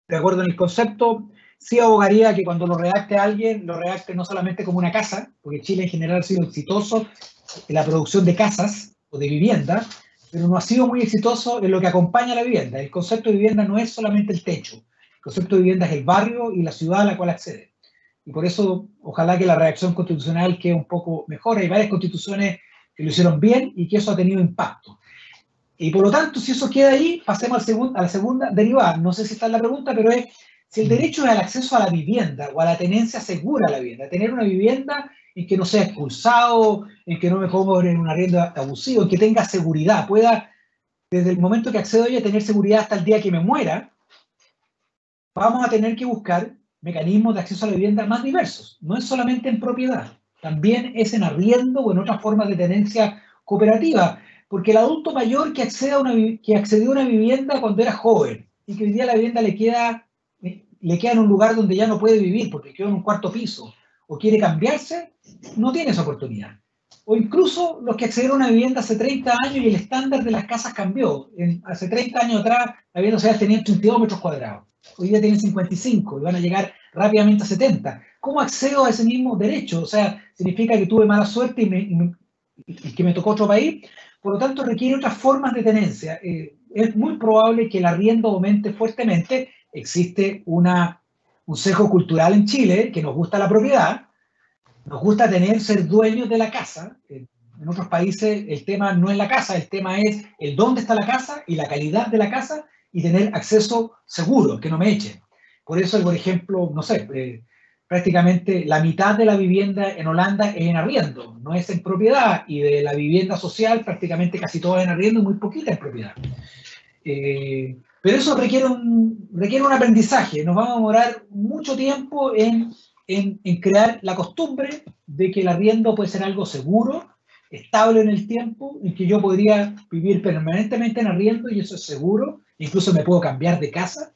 de acuerdo en el concepto. Sí abogaría que cuando lo redacte alguien, lo redacte no solamente como una casa, porque Chile en general ha sido exitoso en la producción de casas o de vivienda, pero no ha sido muy exitoso en lo que acompaña a la vivienda. El concepto de vivienda no es solamente el techo, el concepto de vivienda es el barrio y la ciudad a la cual accede. Y por eso, ojalá que la redacción constitucional quede un poco mejor. Hay varias constituciones que lo hicieron bien y que eso ha tenido impacto. Y por lo tanto, si eso queda ahí, pasemos a la segunda derivada. No sé si está en la pregunta, pero es si el derecho es al acceso a la vivienda o a la tenencia segura a la vivienda. Tener una vivienda en que no sea expulsado, en que no me cobren en un arriendo abusivo, en que tenga seguridad, pueda, desde el momento que accedo a ella, tener seguridad hasta el día que me muera. Vamos a tener que buscar mecanismos de acceso a la vivienda más diversos. No es solamente en propiedad, también es en arriendo o en otras formas de tenencia cooperativa. Porque el adulto mayor que accedió a una vivienda cuando era joven y que hoy día la vivienda le queda en un lugar donde ya no puede vivir porque quedó en un cuarto piso o quiere cambiarse, no tiene esa oportunidad. O incluso los que accedieron a una vivienda hace 30 años y el estándar de las casas cambió. Hace 30 años atrás la vivienda social tenía 32 metros cuadrados. Hoy día tienen 55 y van a llegar rápidamente a 70. ¿Cómo accedo a ese mismo derecho? O sea, significa que tuve mala suerte y que me tocó otro país. Por lo tanto, requiere otras formas de tenencia. Es muy probable que el arriendo aumente fuertemente. Existe un sesgo cultural en Chile, que nos gusta la propiedad, nos gusta ser dueños de la casa. En otros países el tema no es la casa, el tema es el dónde está la casa y la calidad de la casa y tener acceso seguro, que no me echen. Por eso, por ejemplo, no sé, prácticamente la mitad de la vivienda en Holanda es en arriendo, no es en propiedad, y de la vivienda social prácticamente casi todo es en arriendo y muy poquita en propiedad. Pero eso requiere un aprendizaje. Nos vamos a demorar mucho tiempo en crear la costumbre de que el arriendo puede ser algo seguro, estable en el tiempo, en que yo podría vivir permanentemente en arriendo y eso es seguro, incluso me puedo cambiar de casa.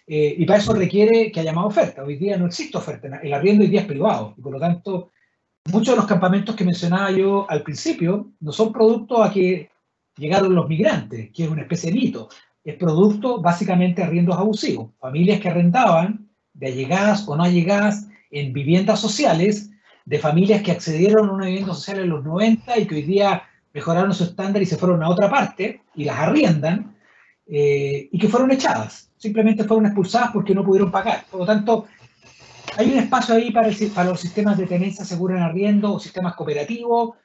Y para eso requiere que haya más oferta. Hoy día no existe oferta, el arriendo hoy día es privado, y por lo tanto, muchos de los campamentos que mencionaba yo al principio no son producto a que llegaron los migrantes, que es una especie de mito, es producto básicamente de arriendos abusivos, familias que arrendaban de allegadas o no allegadas en viviendas sociales, de familias que accedieron a una vivienda social en los 90 y que hoy día mejoraron su estándar y se fueron a otra parte y las arriendan, y que fueron echadas. Simplemente fueron expulsadas porque no pudieron pagar. Por lo tanto, hay un espacio ahí para los sistemas de tenencia segura en arriendo o sistemas cooperativos.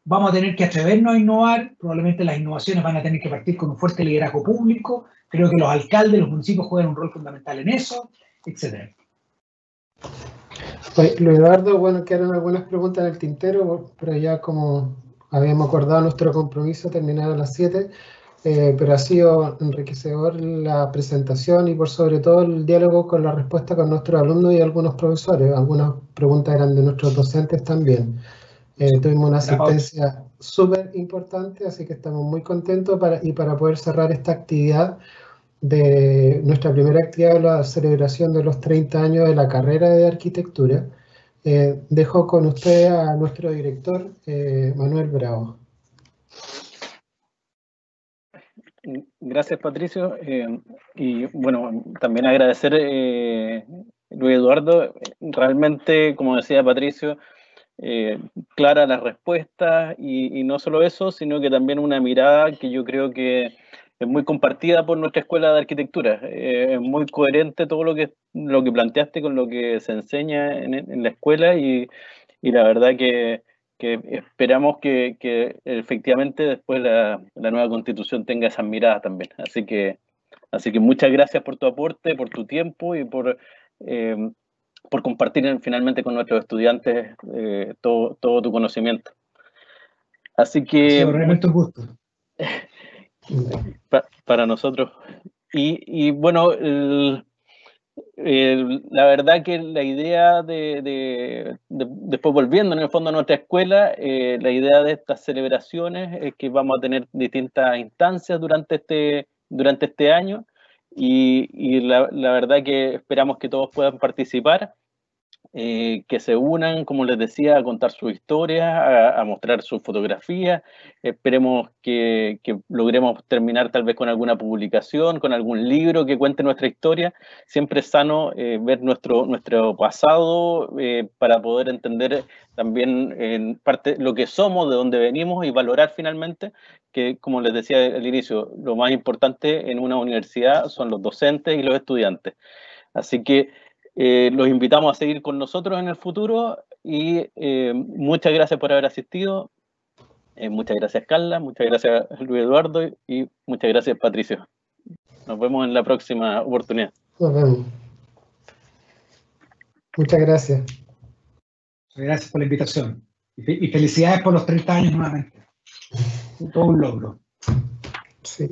Vamos a tener que atrevernos a innovar. Probablemente las innovaciones van a tener que partir con un fuerte liderazgo público. Creo que los alcaldes, los municipios juegan un rol fundamental en eso, etc. Luis Eduardo, bueno, quedaron algunas preguntas en el tintero, pero ya como habíamos acordado nuestro compromiso terminar a las 7. Pero ha sido enriquecedor la presentación y por sobre todo el diálogo con la respuesta con nuestros alumnos y algunos profesores. Algunas preguntas eran de nuestros docentes también. Tuvimos una asistencia súper importante, así que estamos muy contentos para poder cerrar esta actividad. de nuestra primera actividad, la celebración de los 30 años de la carrera de arquitectura. Dejo con usted a nuestro director, Manuel Bravo. Gracias, Patricio. Y bueno, también agradecer, Luis Eduardo. Realmente, como decía Patricio, clara las respuestas y no solo eso, sino que también una mirada que yo creo que es muy compartida por nuestra escuela de arquitectura. Es muy coherente todo lo que planteaste con lo que se enseña en la escuela y la verdad que esperamos que efectivamente después la nueva constitución tenga esas miradas también. Así que muchas gracias por tu aporte, por tu tiempo y por compartir finalmente con nuestros estudiantes todo tu conocimiento. Así que... Ha sido realmente un gusto. Para nosotros. Y bueno, la verdad que la idea después volviendo en el fondo a nuestra escuela, la idea de estas celebraciones es que vamos a tener distintas instancias durante este año y la verdad que esperamos que todos puedan participar. Que se unan, como les decía, a contar sus historias, a mostrar sus fotografías. Esperemos que logremos terminar tal vez con alguna publicación, con algún libro que cuente nuestra historia. Siempre es sano ver nuestro pasado para poder entender también en parte lo que somos, de dónde venimos y valorar finalmente que, como les decía al inicio, lo más importante en una universidad son los docentes y los estudiantes. Así que los invitamos a seguir con nosotros en el futuro y muchas gracias por haber asistido. Muchas gracias, Carla, muchas gracias, Luis Eduardo, y muchas gracias, Patricio. Nos vemos en la próxima oportunidad. Nos vemos. Muchas gracias. Gracias por la invitación. Y felicidades por los 30 años nuevamente. Todo un logro. Sí.